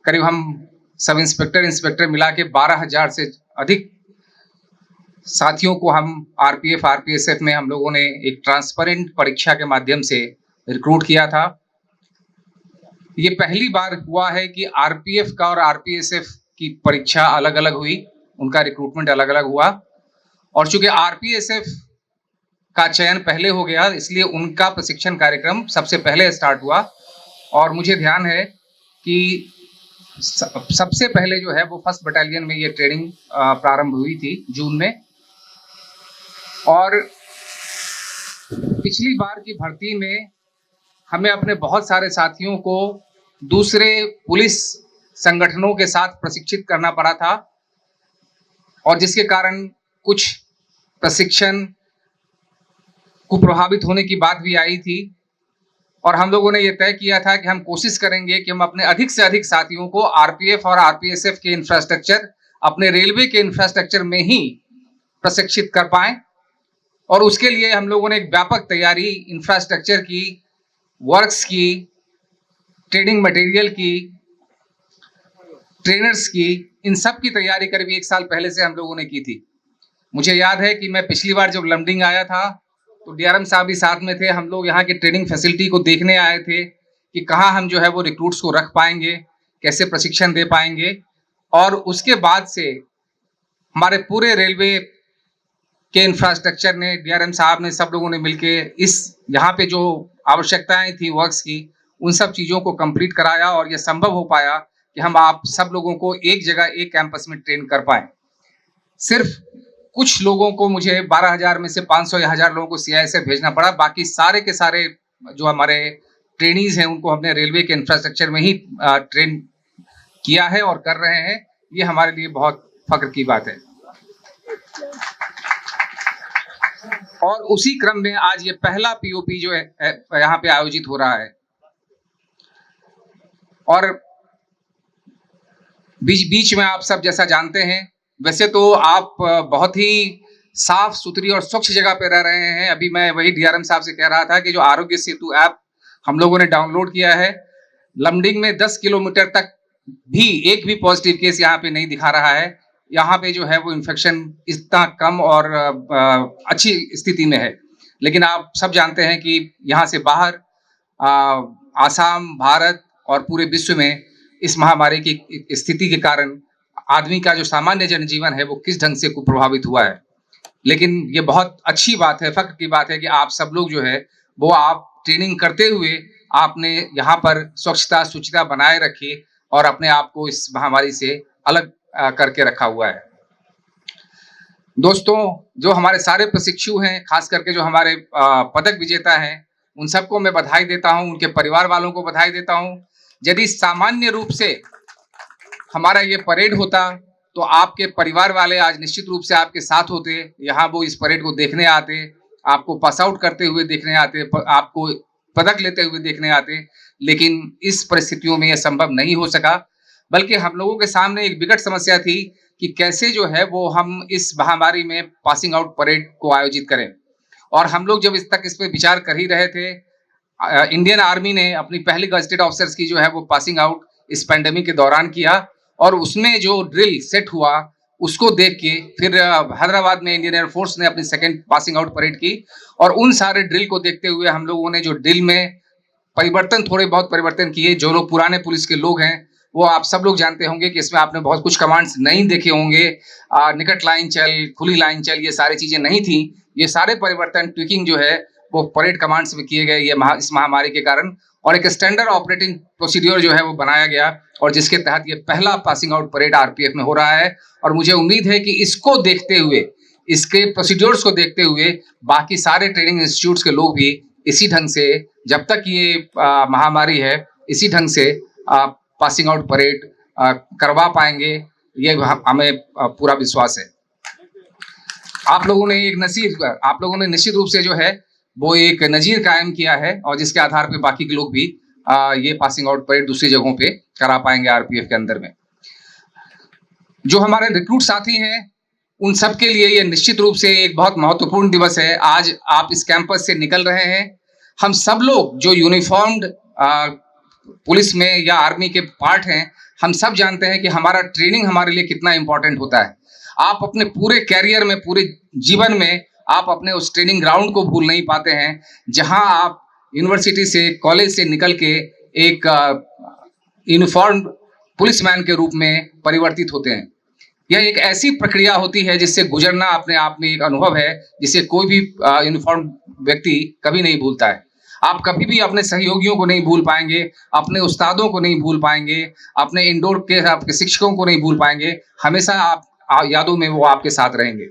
करीब हम सब इंस्पेक्टर मिला के 12,000 से अधिक साथियों को हम आरपीएफ आरपीएसएफ में हम लोगों ने एक ट्रांसपेरेंट परीक्षा के माध्यम से रिक्रूट किया था। ये पहली बार हुआ है कि आरपीएफ का और आरपीएसएफ की परीक्षा अलग अलग हुई, उनका रिक्रूटमेंट अलग अलग हुआ। और चूंकि आरपीएसएफ का चयन पहले हो गया, इसलिए उनका प्रशिक्षण कार्यक्रम सबसे पहले स्टार्ट हुआ। और मुझे ध्यान है कि सबसे पहले जो है वो 1st बटालियन में ये ट्रेनिंग प्रारंभ हुई थी जून में। और पिछली बार की भर्ती में हमें अपने बहुत सारे साथियों को दूसरे पुलिस संगठनों के साथ प्रशिक्षित करना पड़ा था, और जिसके कारण कुछ प्रशिक्षण को प्रभावित होने की बात भी आई थी। और हम लोगों ने ये तय किया था कि हम कोशिश करेंगे कि हम अपने अधिक से अधिक साथियों को आरपीएफ और आरपीएसएफ के इंफ्रास्ट्रक्चर, अपने रेलवे के इंफ्रास्ट्रक्चर में ही प्रशिक्षित कर पाएं। और उसके लिए हम लोगों ने एक व्यापक तैयारी इंफ्रास्ट्रक्चर की, वर्क्स की, ट्रेनिंग मटेरियल की, ट्रेनर्स की, इन सब की तैयारी करीब 1 साल पहले से हम लोगों ने की थी। मुझे याद है कि मैं पिछली बार जब लमडिंग आया था तो डीआरएम साहब भी साथ में थे। हम लोग यहाँ की ट्रेनिंग फैसिलिटी को देखने आए थे कि कहाँ हम जो है वो रिक्रूट्स को रख पाएंगे, कैसे प्रशिक्षण दे पाएंगे। और उसके बाद से हमारे पूरे रेलवे के इंफ्रास्ट्रक्चर ने, डीआरएम साहब ने, सब लोगों ने मिलके इस यहाँ पे जो आवश्यकताएं थी वर्क्स की, उन सब चीज़ों को कंप्लीट कराया। और ये संभव हो पाया कि हम आप सब लोगों को एक जगह, एक कैंपस में ट्रेन कर पाएं। सिर्फ कुछ लोगों को, मुझे 12,000 में से 500 या 1000 लोगों को सीआईएसएफ भेजना पड़ा। बाकी सारे के सारे जो हमारे ट्रेनीज हैं उनको हमने रेलवे के इंफ्रास्ट्रक्चर में ही ट्रेन किया है और कर रहे हैं। ये हमारे लिए बहुत फख्र की बात है। और उसी क्रम में आज ये पहला पीओपी जो है यहाँ पे आयोजित हो रहा है। और बीच में आप सब जैसा जानते हैं, वैसे तो आप बहुत ही साफ सुथरी और स्वच्छ जगह पे रह रहे हैं। अभी मैं वही डीआरएम साहब से कह रहा था कि जो आरोग्य सेतु ऐप हम लोगों ने डाउनलोड किया है, लमडिंग में 10 किलोमीटर तक भी एक भी पॉजिटिव केस यहाँ पे नहीं दिखा रहा है। यहाँ पे जो है वो इन्फेक्शन इतना कम और अच्छी स्थिति में है। लेकिन आप सब जानते हैं कि यहाँ से बाहर आसाम, भारत और पूरे विश्व में इस महामारी की स्थिति के कारण आदमी का जो सामान्य जनजीवन है वो किस ढंग से प्रभावित हुआ है। लेकिन ये बहुत अच्छी बात है, फख्र की बात है कि आप सब लोग जो है वो आप ट्रेनिंग करते हुए आपने यहाँ पर स्वच्छता शुचिता बनाए रखी और अपने आप को इस महामारी से अलग करके रखा हुआ है। दोस्तों, जो हमारे सारे प्रशिक्षु हैं, खास करके जो हमारे पदक विजेता हैं, उन सबको मैं बधाई देता हूं, उनके परिवार वालों को बधाई देता हूं। यदि सामान्य रूप से हमारा ये परेड होता तो आपके परिवार वाले आज निश्चित रूप से आपके साथ होते, यहाँ वो इस परेड को देखने आते, आपको पास आउट करते हुए देखने आते, आपको पदक लेते हुए देखने आते। लेकिन इस परिस्थितियों में यह संभव नहीं हो सका, बल्कि हम लोगों के सामने एक विकट समस्या थी कि कैसे जो है वो हम इस महामारी में पासिंग आउट परेड को आयोजित करें। और हम लोग जब इस पर विचार कर ही रहे थे, इंडियन आर्मी ने अपनी पहली गजेटेड ऑफिसर्स की जो है वो पासिंग आउट इस पैंडेमिक के दौरान किया, और उसमें जो ड्रिल सेट हुआ उसको देख के फिर हैदराबाद में इंडियन एयरफोर्स ने अपनी सेकेंड पासिंग आउट परेड की। और उन सारे ड्रिल को देखते हुए हम लोगों ने जो ड्रिल में परिवर्तन, थोड़े बहुत परिवर्तन किए। जो लोग पुराने पुलिस के लोग हैं वो आप सब लोग जानते होंगे कि इसमें आपने बहुत कुछ कमांड्स नहीं देखे होंगे, निकट लाइन चल, खुली लाइन चल, ये सारी चीजें नहीं थी। ये सारे परिवर्तन, ट्विकिंग जो है वो परेड कमांड्स में किए गए इस महामारी के कारण, और एक स्टैंडर्ड ऑपरेटिंग प्रोसीड्योर जो है वो बनाया गया, और जिसके तहत ये पहला पासिंग आउट परेड आरपीएफ में हो रहा है। और मुझे उम्मीद है कि इसको देखते हुए, इसके प्रोसीड्योर्स को देखते हुए बाकी सारे ट्रेनिंग इंस्टीट्यूट्स के लोग भी इसी ढंग से, जब तक ये महामारी है, इसी ढंग से पासिंग आउट परेड करवा पाएंगे, ये हमें पूरा विश्वास है। आप लोगों ने निश्चित रूप से जो है वो एक नजीर कायम किया है, और जिसके आधार पे बाकी के लोग भी ये पासिंग आउट परेड दूसरी जगहों पे करा पाएंगे आरपीएफ के अंदर में। जो हमारे रिक्रूट साथी हैं उन सब के लिए ये निश्चित रूप से एक बहुत महत्वपूर्ण दिवस है। आज आप इस कैंपस से निकल रहे हैं। हम सब लोग जो यूनिफॉर्म्ड पुलिस में या आर्मी के पार्ट हैं, हम सब जानते हैं कि हमारा ट्रेनिंग हमारे लिए कितना इंपॉर्टेंट होता है। आप अपने पूरे कैरियर में, पूरे जीवन में आप अपने उस ट्रेनिंग ग्राउंड को भूल नहीं पाते हैं जहां आप यूनिवर्सिटी से, कॉलेज से निकल के एक यूनिफॉर्म पुलिसमैन के रूप में परिवर्तित होते हैं। यह एक ऐसी प्रक्रिया होती है जिससे गुजरना अपने आप में एक अनुभव है जिसे कोई भी यूनिफॉर्म व्यक्ति कभी नहीं भूलता है। आप कभी भी अपने सहयोगियों को नहीं भूल पाएंगे, अपने उस्तादों को नहीं भूल पाएंगे, अपने इंडोर के आपके शिक्षकों को नहीं भूल पाएंगे। हमेशा आप यादों में वो आपके साथ रहेंगे।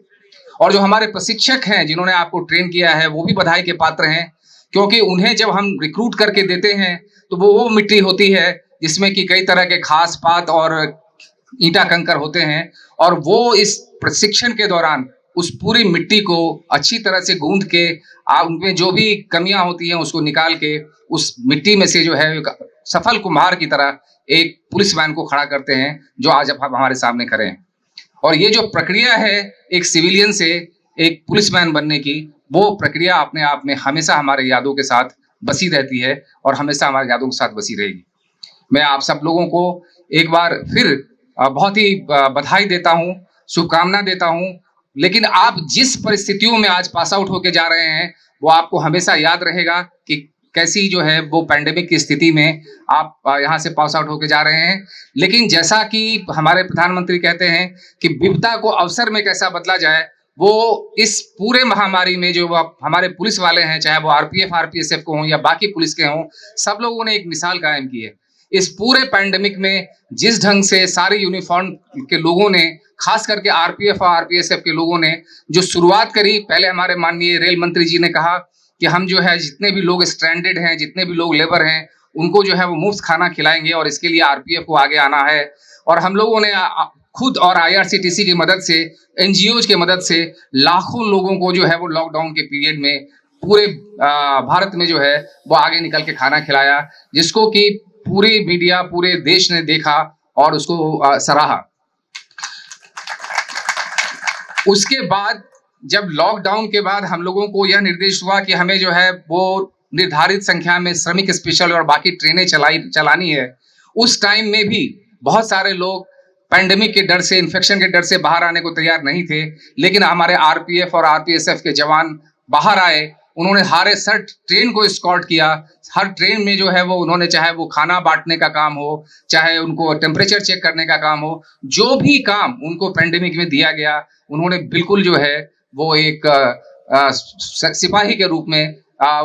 और जो हमारे प्रशिक्षक हैं जिन्होंने आपको ट्रेन किया है वो भी बधाई के पात्र हैं, क्योंकि उन्हें जब हम रिक्रूट करके देते हैं तो वो मिट्टी होती है जिसमें कि कई तरह के घास पात और ईंटा कंकर होते हैं, और वो इस प्रशिक्षण के दौरान उस पूरी मिट्टी को अच्छी तरह से गूंथ के उनमें जो भी कमियां होती हैं उसको निकाल के उस मिट्टी में से जो है सफल कुम्हार की तरह एक पुलिसमैन को खड़ा करते हैं जो आज अब हमारे सामने खड़े हैं। और ये जो प्रक्रिया है एक सिविलियन से एक पुलिसमैन बनने की, वो प्रक्रिया अपने आप में हमेशा हमारे यादों के साथ बसी रहती है और हमेशा हमारे यादों के साथ बसी रहेगी। मैं आप सब लोगों को एक बार फिर बहुत ही बधाई देता हूँ, शुभकामना देता हूँ। लेकिन आप जिस परिस्थितियों में आज पास आउट होके जा रहे हैं वो आपको हमेशा याद रहेगा कि कैसी जो है वो पैंडेमिक की स्थिति में आप यहाँ से पास आउट होके जा रहे हैं। लेकिन जैसा कि हमारे प्रधानमंत्री कहते हैं कि विपदा को अवसर में कैसा बदला जाए, वो इस पूरे महामारी में जो हमारे पुलिस वाले हैं, चाहे वो आरपीएफ आरपीएसएफ को हों या बाकी पुलिस के हों, सब लोगों ने एक मिसाल कायम की है। इस पूरे पैंडेमिक में जिस ढंग से सारे यूनिफॉर्म के लोगों ने, खास करके आरपीएफ और आरपीएसएफ के लोगों ने जो शुरुआत करी, पहले हमारे माननीय रेल मंत्री जी ने कहा कि हम जो है जितने भी लोग स्ट्रैंडेड हैं, जितने भी लोग लेबर हैं, उनको जो है वो मुफ्त खाना खिलाएंगे और इसके लिए आरपीएफ को आगे आना है। और हम लोगों ने खुद और आईआरसीटीसी की मदद से, एनजीओज की मदद से लाखों लोगों को जो है वो लॉकडाउन के पीरियड में पूरे भारत में जो है वो आगे निकल के खाना खिलाया, जिसको कि पूरी मीडिया, पूरे देश ने देखा और उसको सराहा। उसके बाद जब लॉकडाउन के बाद हम लोगों को यह निर्देश हुआ कि हमें जो है वो निर्धारित संख्या में श्रमिक स्पेशल और बाकी ट्रेनें चलानी है, उस टाइम में भी बहुत सारे लोग पैंडेमिक के डर से, इन्फेक्शन के डर से बाहर आने को तैयार नहीं थे। लेकिन हमारे आरपीएफ और आरपीएसएफ के जवान बाहर आए, उन्होंने हर ट्रेन को एस्कॉर्ट किया। हर ट्रेन में जो है वो उन्होंने, चाहे वो खाना बांटने का काम हो, चाहे उनको टेम्परेचर चेक करने का काम हो, जो भी काम उनको पैंडेमिक में दिया गया, उन्होंने बिल्कुल जो है वो एक सिपाही के रूप में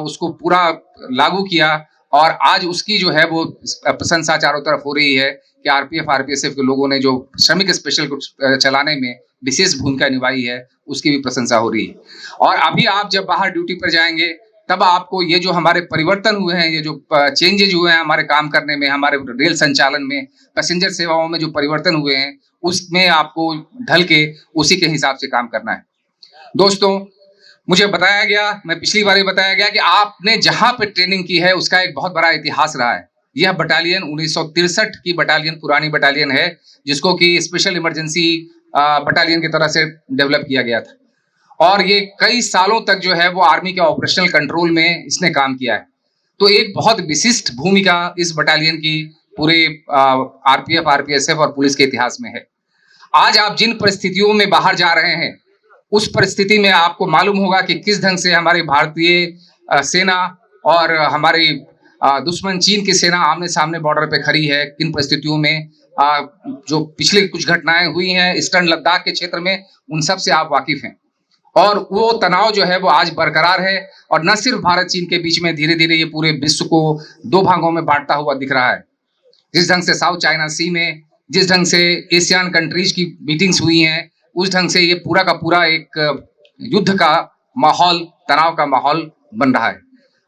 उसको पूरा लागू किया। और आज उसकी जो है वो प्रशंसा चारों तरफ हो रही है कि आरपीएफ आरपीएसएफ के लोगों ने जो श्रमिक स्पेशल को चलाने में विशेष भूमिका निभाई है, उसकी भी प्रशंसा हो रही है। और अभी आप जब बाहर ड्यूटी पर जाएंगे तब आपको ये जो हमारे परिवर्तन हुए हैं, ये जो चेंजेज हुए हैं हमारे काम करने में, हमारे रेल संचालन में, पैसेंजर सेवाओं में जो परिवर्तन हुए हैं, उसमें आपको ढल के उसी के हिसाब से काम करना है। दोस्तों, मुझे बताया गया, मैं पिछली बार बताया गया कि आपने जहां पे ट्रेनिंग की है उसका एक बहुत बड़ा इतिहास रहा है। यह बटालियन 1963 की बटालियन, पुरानी बटालियन है, जिसको कि स्पेशल इमरजेंसी बटालियन की तरह से डेवलप किया गया था। और ये कई सालों तक जो है वो आर्मी के ऑपरेशनल कंट्रोल में इसने काम किया है। तो एक बहुत विशिष्ट भूमिका इस बटालियन की पूरे आरपीएफ आरपीएसएफ और पुलिस के इतिहास में है। आज आप जिन परिस्थितियों में बाहर जा रहे हैं, उस परिस्थिति में आपको मालूम होगा कि किस ढंग से हमारी भारतीय सेना और हमारी दुश्मन चीन की सेना आमने सामने बॉर्डर पे खड़ी है। किन परिस्थितियों में जो पिछले कुछ घटनाएं हुई हैं ईस्टर्न लद्दाख के क्षेत्र में, उन सब से आप वाकिफ हैं। और वो तनाव जो है वो आज बरकरार है, और न सिर्फ भारत चीन के बीच में धीरे धीरे ये पूरे विश्व को दो भागों में बांटता हुआ दिख रहा है। जिस ढंग से साउथ चाइना सी में, जिस ढंग से एशियन कंट्रीज की मीटिंग्स हुई हैं, उस ढंग से ये पूरा का पूरा एक युद्ध का माहौल, तनाव का माहौल बन रहा है।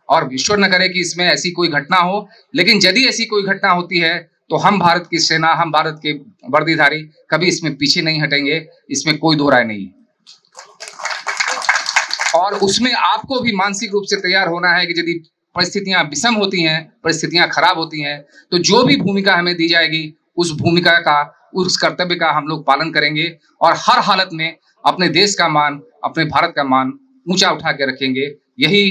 और ईश्वर न करे कि इसमें ऐसी कोई घटना हो, लेकिन यदि ऐसी कोई घटना होती है तो हम भारत की सेना, हम भारत के वर्दीधारी कभी इसमें पीछे नहीं हटेंगे, इसमें कोई दो राय नहीं। और उसमें आपको भी मानसिक रूप से तैयार होना है कि यदि परिस्थितियां विषम होती हैं, परिस्थितियां खराब होती हैं, तो जो भी भूमिका हमें दी जाएगी उस भूमिका का, उस कर्तव्य का हम लोग पालन करेंगे और हर हालत में अपने देश का मान, अपने भारत का मान ऊंचा उठा के रखेंगे। यही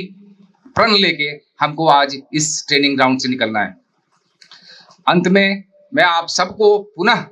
प्रण लेके हमको आज इस ट्रेनिंग ग्राउंड से निकलना है। अंत में मैं आप सबको पुनः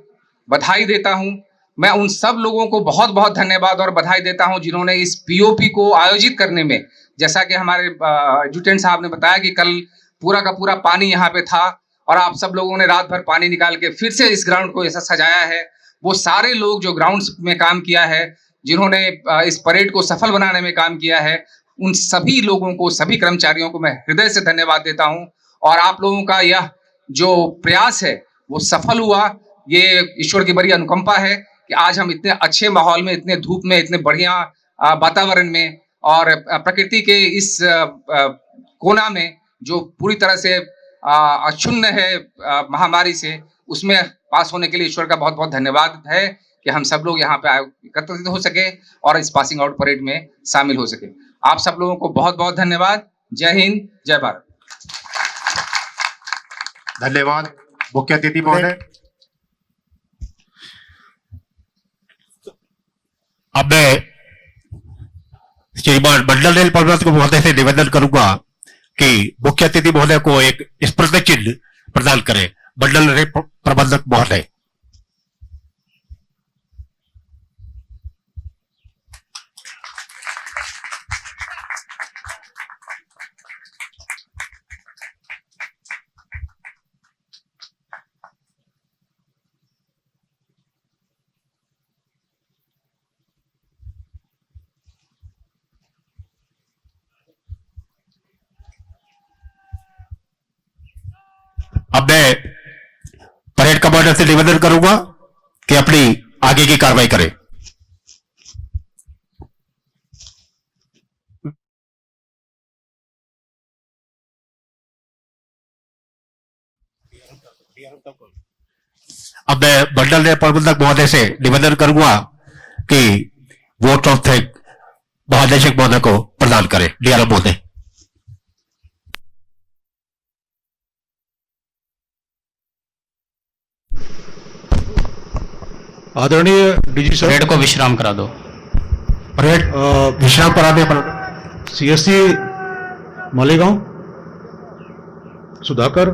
बधाई देता हूं। मैं उन सब लोगों को बहुत बहुत धन्यवाद और बधाई देता हूं जिन्होंने इस पीओपी को आयोजित करने में, जैसा कि हमारे एडजुटेंट साहब ने बताया कि कल पूरा का पूरा पानी यहाँ पे था और आप सब लोगों ने रात भर पानी निकाल के फिर से इस ग्राउंड को ऐसा सजाया है। वो सारे लोग जो ग्राउंड में काम किया है, जिन्होंने इस परेड को सफल बनाने में काम किया है, उन सभी लोगों को, सभी कर्मचारियों को मैं हृदय से धन्यवाद देता हूं। और आप लोगों का यह जो प्रयास है वो सफल हुआ, ये ईश्वर की बड़ी अनुकंपा है कि आज हम इतने अच्छे माहौल में, इतने धूप में, इतने बढ़िया वातावरण में और प्रकृति के इस कोना में जो पूरी तरह से अक्षुण्ण है महामारी से, उसमें पास होने के लिए ईश्वर का बहुत बहुत धन्यवाद है कि हम सब लोग यहाँ पे एकत्रित हो सके और इस पासिंग आउट परेड में शामिल हो सके। आप सब लोगों को बहुत बहुत धन्यवाद। जय हिंद, जय भारत। धन्यवाद मुख्य अतिथि महोदय। अब मैं श्रीमान मंडल रेल प्रबंधक महोदय से निवेदन करूंगा कि मुख्य अतिथि महोदय को एक स्मृति चिन्ह प्रदान करें। मंडल रेल प्रबंधक महोदय। अब मैं परेड कमांडर से निवेदन करूंगा कि अपनी आगे की कार्रवाई करें। अब मैं मंडल रेल प्रबंधक महोदय से निवेदन करूंगा कि वोट ऑफ थैंक महानिदेशक महोदय को प्रदान करें। डीआरएम महोदय। आदरणीय डीजी सर, परेड को विश्राम करा दो। परेड विश्राम कराने पर सीएससी मालेगांव, सुधाकर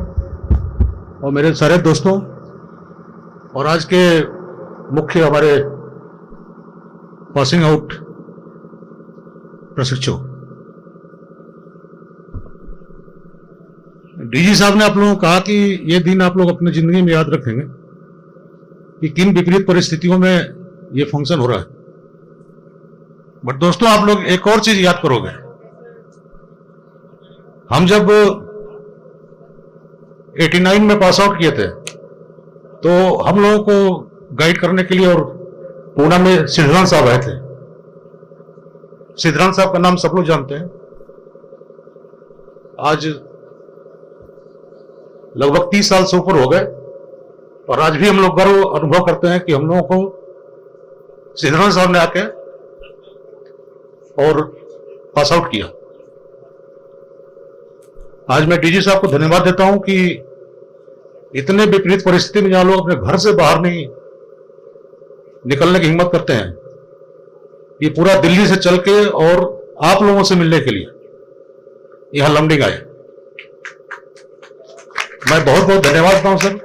और मेरे सारे दोस्तों और आज के मुख्य हमारे पासिंग आउट प्रशिक्षु, डीजी साहब ने आप लोगों को कहा कि ये दिन आप लोग अपनी जिंदगी में याद रखेंगे कि किन विपरीत परिस्थितियों में ये फंक्शन हो रहा है। बट दोस्तों, आप लोग एक और चीज याद करोगे। हम जब 89 में पास आउट किए थे तो हम लोगों को गाइड करने के लिए और पूना में सिद्धराम साहब आए थे। सिद्धराम साहब का नाम सब लोग जानते हैं। आज लगभग 30 साल से ऊपर हो गए और आज भी हम लोग गर्व अनुभव करते हैं कि हम लोगों को सिद्धराम साहब ने आके और पास आउट किया। आज मैं डीजी साहब को धन्यवाद देता हूं कि इतने विपरीत परिस्थिति में जहां लोग अपने घर से बाहर नहीं निकलने की हिम्मत करते हैं, ये पूरा दिल्ली से चल के और आप लोगों से मिलने के लिए यहां लमडिंग आए। मैं बहुत बहुत धन्यवाद देता हूं सर।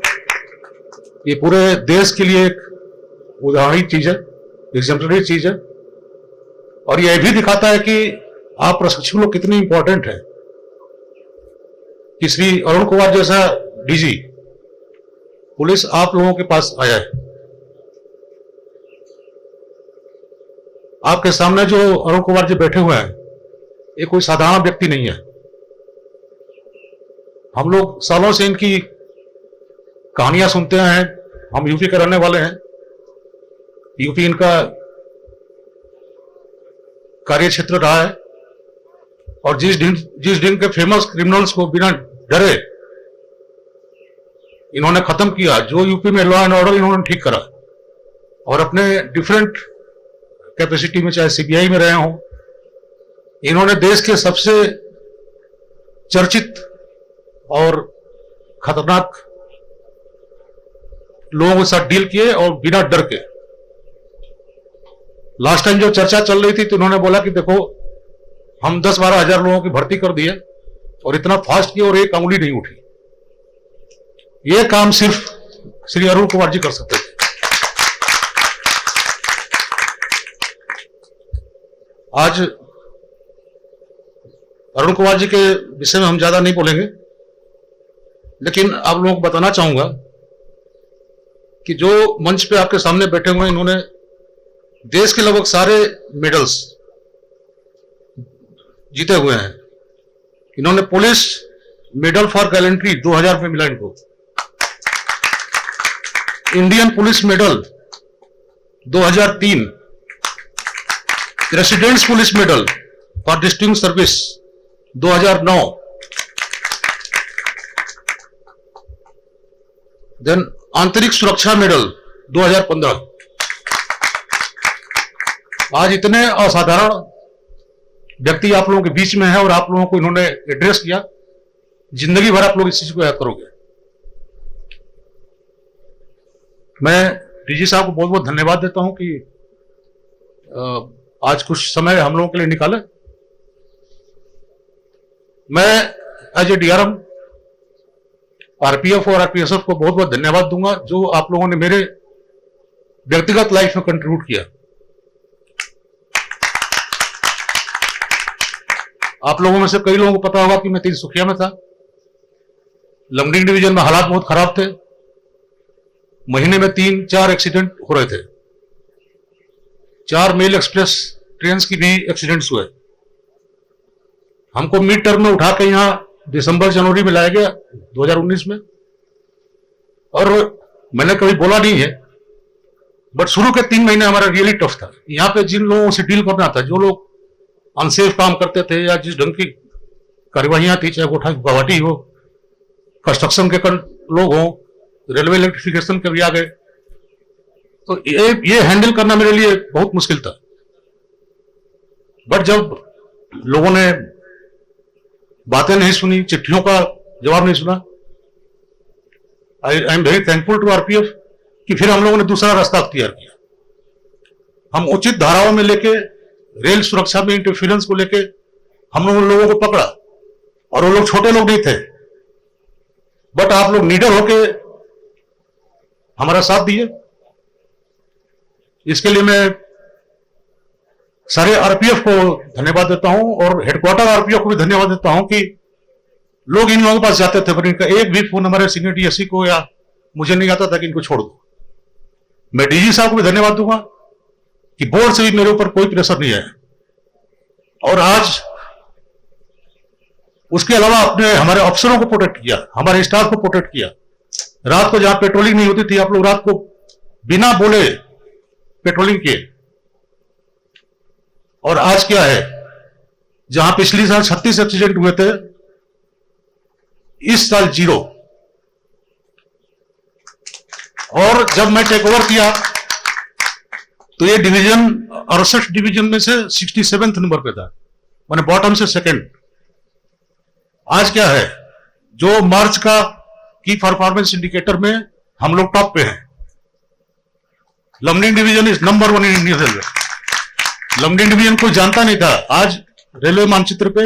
ये पूरे देश के लिए एक उदाहरणीय चीज है, एग्जाम्पलरी चीज है और यह भी दिखाता है कि आप प्रशिक्षु लोग कितने इंपॉर्टेंट हैं कि श्री अरुण कुमार जैसा डीजी पुलिस आप लोगों के पास आया है। आपके सामने जो अरुण कुमार जी बैठे हुए हैं, ये कोई साधारण व्यक्ति नहीं है। हम लोग सालों से इनकी कहानियां सुनते हैं। हम यूपी के रहने वाले हैं। यूपी इनका कार्य क्षेत्र रहा है और जिस दिन के फेमस क्रिमिनल्स को बिना डरे इन्होंने खत्म किया, जो यूपी में लॉ एंड ऑर्डर इन्होंने ठीक करा और अपने डिफरेंट कैपेसिटी में, चाहे सीबीआई में रहे हों, इन्होंने देश के सबसे चर्चित और खतरनाक लोगों के साथ डील किए और बिना डर के। लास्ट टाइम जो चर्चा चल रही थी तो उन्होंने बोला कि देखो हम 10-12 हजार लोगों की भर्ती कर दिए और इतना फास्ट किया और एक अंगुली नहीं उठी। ये काम सिर्फ श्री अरुण कुमार जी कर सकते थे। आज अरुण कुमार जी के विषय में हम ज्यादा नहीं बोलेंगे, लेकिन आप लोगों को बताना चाहूंगा कि जो मंच पे आपके सामने बैठे हुए हैं, इन्होंने देश के लगभग सारे मेडल्स जीते हुए हैं। इन्होंने पुलिस मेडल फॉर गैलेंट्री 2000 में मिला इनको, Indian police medal 2003, residents police medal for distinguished service 2009, then आंतरिक सुरक्षा मेडल 2015। आज इतने असाधारण व्यक्ति आप लोगों के बीच में है और आप लोगों को इन्होंने एड्रेस किया, जिंदगी भर आप लोग इस चीज को याद करोगे। मैं डीजी साहब को बहुत बहुत धन्यवाद देता हूं कि आज कुछ समय हम लोगों के लिए निकाले। मैं एज ए डीआरएम आरपीएफ और आरपीएसएफ को बहुत बहुत धन्यवाद दूंगा, जो आप लोगों ने मेरे व्यक्तिगत लाइफ में कंट्रीब्यूट किया। आप लोगों में से कई लोगों को पता होगा कि मैं तिनसुकिया में था, लमडिंग डिवीजन में हालात बहुत खराब थे, महीने में 3-4 एक्सीडेंट हो रहे थे, 4 मेल एक्सप्रेस ट्रेन की भी एक्सीडेंट्स हुए। हमको मिड टर्म में उठा के यहां दिसंबर जनवरी में लाया गया 2019 में, और मैंने कभी बोला नहीं है, बट शुरू के 3 महीने हमारा रियली टफ था। यहां पे जिन लोगों से डील करना था, जो लोग अनसेफ काम करते थे या जिस ढंग की कार्यवाहियां थी, चाहे गुवाहाटी हो, कंस्ट्रक्शन के लोग हो, रेलवे इलेक्ट्रिफिकेशन के भी आ गए, तो ये हैंडल करना मेरे लिए बहुत मुश्किल था। बट जब लोगों ने बातें नहीं सुनी, चिट्ठियों का जवाब नहीं सुना, I am very thankful to RPF कि फिर हम लोगों ने दूसरा रास्ता अख्तियार किया। हम उचित धाराओं में लेके, रेल सुरक्षा में इंटरफेरेंस को लेके हम लोगों को पकड़ा, और वो लोग छोटे लोग नहीं थे, बट आप लोग लीडर होके हमारा साथ दिए। इसके लिए मैं सारे आरपीएफ को धन्यवाद देता हूं, और हेडक्वार्टर आरपीएफ को भी धन्यवाद देता हूं कि लोग इन लोगों के पास जाते थे, पर इनका एक भी फोन हमारे सीनियर डीएससी को या मुझे नहीं आता था कि इनको छोड़ दो। मैं डीजी साहब को भी धन्यवाद दूंगा कि बोर्ड से भी मेरे ऊपर कोई प्रेशर नहीं है, और आज उसके अलावा अपने हमारे अफसरों को प्रोटेक्ट किया, हमारे स्टाफ को प्रोटेक्ट किया। रात को जहां पेट्रोलिंग नहीं होती थी, आप लोग रात को बिना बोले पेट्रोलिंग किए। और आज क्या है, जहां पिछली साल 36 एक्सीडेंट हुए थे, इस साल 0। और जब मैं टेक ओवर किया तो ये डिवीजन 68 डिवीजन में से 67 नंबर पे था, माने बॉटम से सेकंड। आज क्या है, जो मार्च का की परफॉर्मेंस इंडिकेटर में हम लोग टॉप पे हैं। Lumding division is number 1 in Indian railway. Lumding division कोई जानता नहीं था, आज रेलवे मानचित्र पे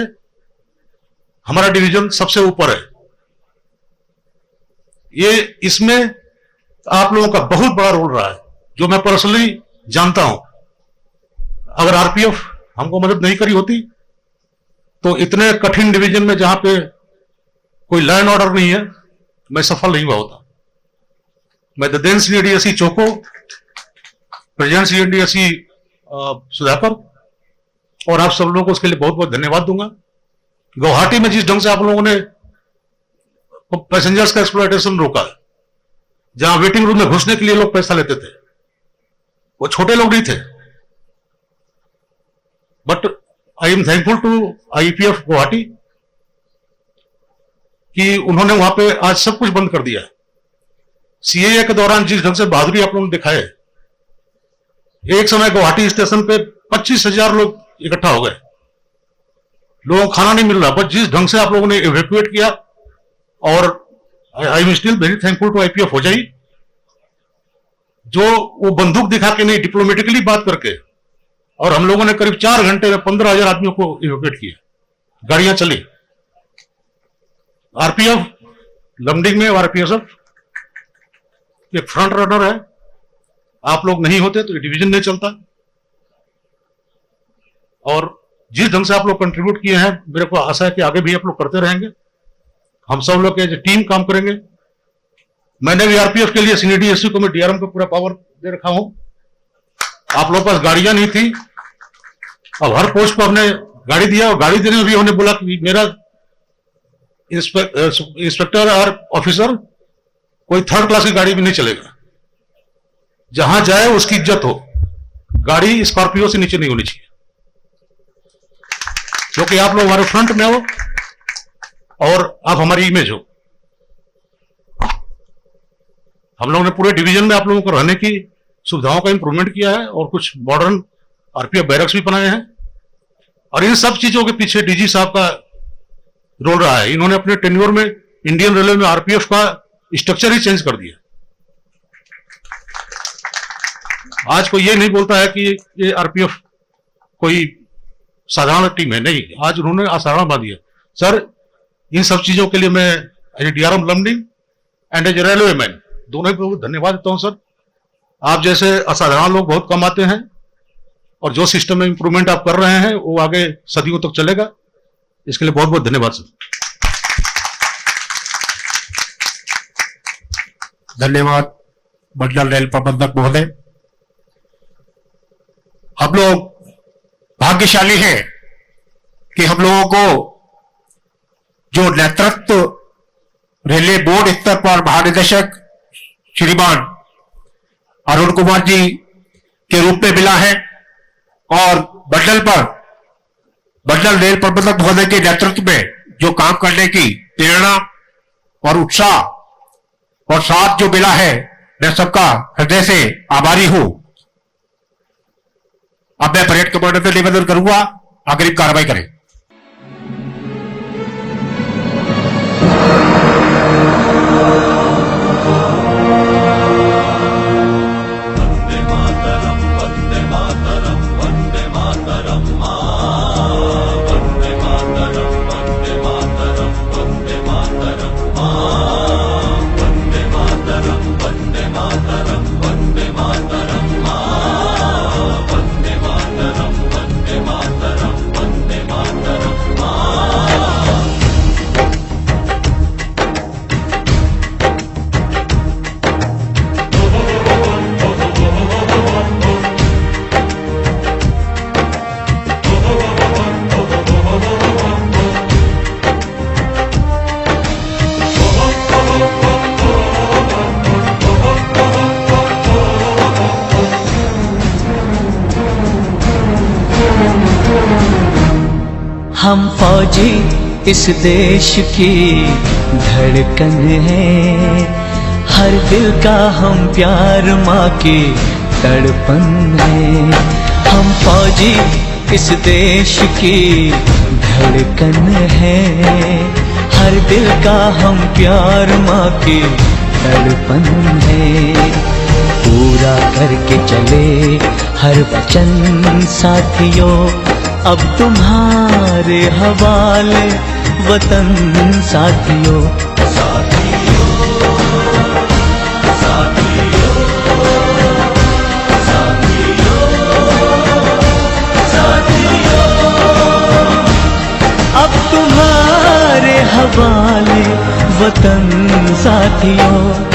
हमारा डिवीजन सबसे ऊपर है। ये इसमें आप लोगों का बहुत बड़ा रोल रहा है, जो मैं पर्सनली जानता हूं। अगर आरपीएफ हमको मदद नहीं करी होती तो इतने कठिन डिवीजन में, जहां पे कोई लैंड ऑर्डर नहीं है, मैं सफल नहीं हुआ होता। मैं the then senior DSC Choko, present senior DSC Sudhakar, और आप सब लोगों को उसके लिए बहुत बहुत धन्यवाद दूंगा। गुवाहाटी में जिस ढंग से आप लोगों ने पैसेंजर्स का एक्सप्लॉयटेशन रोका, जहां वेटिंग रूम में घुसने के लिए लोग पैसा लेते थे, वो छोटे लोग नहीं थे। But I am thankful to IPF Guwahati कि उन्होंने वहां पे आज सब कुछ बंद कर दिया। सीएए के दौरान जिस ढंग से बहादुरी आप लोगों ने दिखाए, एक समय गुवाहाटी स्टेशन पे 25,000 लोग इकट्ठा हो गए, लोगों को खाना नहीं मिल रहा, बट जिस ढंग से आप लोगों ने इवैक्यूएट किया, और I am still very thankful to IPF Hojai, जो वो बंदूक दिखा के नहीं, डिप्लोमेटिकली बात करके, और हम लोगों ने करीब 4 घंटे में 15,000 आदमियों को इवैक्यूएट किया, गाड़ियां चली। आरपीएफ लमडिंग में आरपीएसएफ एक फ्रंट रनर है, आप लोग नहीं होते तो डिवीजन नहीं चलता। और जिस ढंग से आप लोग कंट्रीब्यूट किए हैं, मेरे को आशा है कि आगे भी आप लोग करते रहेंगे। हम सब लोग के टीम काम करेंगे। मैंने भी आरपीएफ के लिए सीनियर डीएसपी को मैं डीआरएम को पूरा पावर दे रखा हूं। आप लोगों के पास गाड़ियां नहीं थी, अब हर पोस्ट पर हमने गाड़ी दिया, और गाड़ी देने में भी हमने बोला कि मेरा इंस्पेक्टर और ऑफिसर कोई थर्ड क्लास की गाड़ी भी नहीं चलेगा, जहां जाए उसकी इज्जत हो। गाड़ी स्कॉर्पियो से नीचे नहीं होनी चाहिए, क्योंकि आप लोग हमारे फ्रंट में हो और आप हमारी इमेज हो। हम लोगों ने पूरे डिवीजन में आप लोगों को रहने की सुविधाओं का इंप्रूवमेंट किया है और कुछ मॉडर्न आरपीएफ बैरक्स भी बनाए हैं, और इन सब चीजों के पीछे डीजी साहब का रोल रहा है। इन्होंने अपने टेन्योर में इंडियन रेलवे में आरपीएफ का स्ट्रक्चर ही चेंज कर दिया। आज कोई ये नहीं बोलता है कि ये आरपीएफ कोई साधारण टीम है, नहीं, आज उन्होंने असाधारण बना दिया। सर, इन सब चीजों के लिए मैं as a DRM learning and as a railway man दोनों को धन्यवाद देता हूं। सर, आप जैसे असाधारण लोग बहुत कम आते हैं, और जो सिस्टम में इंप्रूवमेंट आप कर रहे हैं वो आगे सदियों तक चलेगा। इसके लिए बहुत बहुत धन्यवाद सर। धन्यवाद मंडल रेल प्रबंधक महोदय। हम लोग भाग्यशाली हैं कि हम लोगों को जो नेतृत्व रेलवे बोर्ड स्तर पर महानिदेशक श्रीमान अरुण कुमार जी के रूप में मिला है, और मंडल रेल प्रबंधक महोदय के नेतृत्व में जो काम करने की प्रेरणा और उत्साह और साथ जो मिला है, मैं सबका हृदय से आभारी हूं। अब मैं परेड कमांडर से निवेदन करूंगा अग्रिम कार्रवाई करें। हम फौजी इस देश की धड़कन है, हर दिल का हम प्यार माँ की तड़पन है। हम फौजी इस देश की धड़कन है, हर दिल का हम प्यार माँ की तड़पन है। पूरा करके चले हर वचन साथियों, अब तुम्हारे हवाले वतन साथियों। साथियों, साथियों, साथियों, साथियों, अब तुम्हारे हवाले वतन साथियों।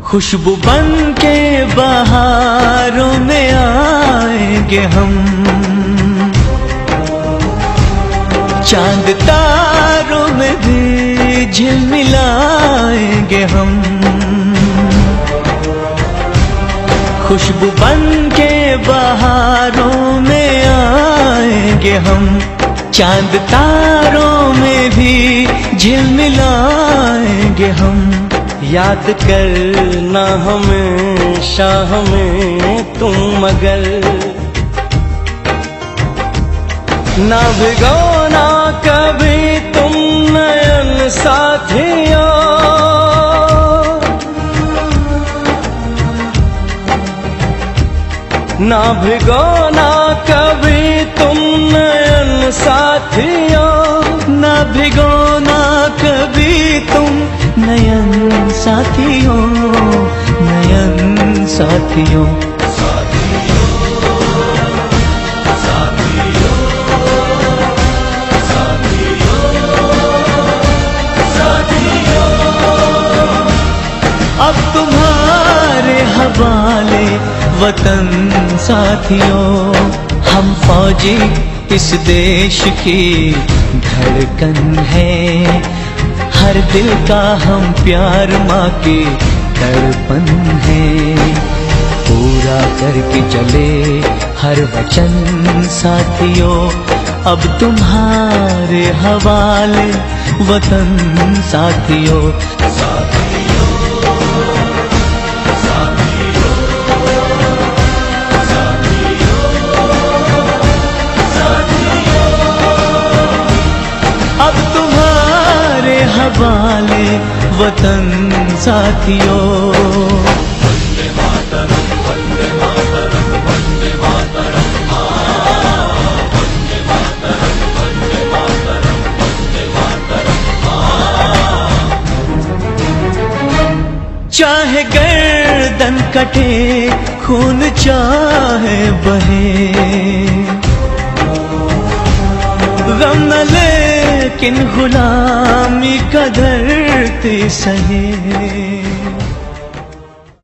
खुशबू बन के बहारों में आएंगे हम, चांद तारों में भी झिलमिलाएंगे हम। खुशबू बन के बहारों में आएंगे हम, चांद तारों में भी झिलमिलाएंगे हम। याद करना हमेशा हमें तुम, मगर ना भिगोना कभी तुम नयन साथियों। ना भिगोना कभी तुम नयन साथियों, ना भिगोना कभी तुम नयन साथियों, नयन साथियों। अब तुम्हारे हवाले वतन साथियों, हम फौजी इस देश की धड़कन है, हर दिल का हम प्यार माँ के दर्पण है। पूरा करके चले हर वचन साथियों, अब तुम्हारे हवाले वतन साथियों। अब तुम्हारे हवाले वतन साथियों। वंदे मातरम, वंदे मातरम, वंदे मातरम, वंदे मातरम, वंदे मातरम, वंदे मातरम। चाहे गर्दन कटे, खून चाहे बहे, गम न लेकिन गुलामी का दर्द सहे।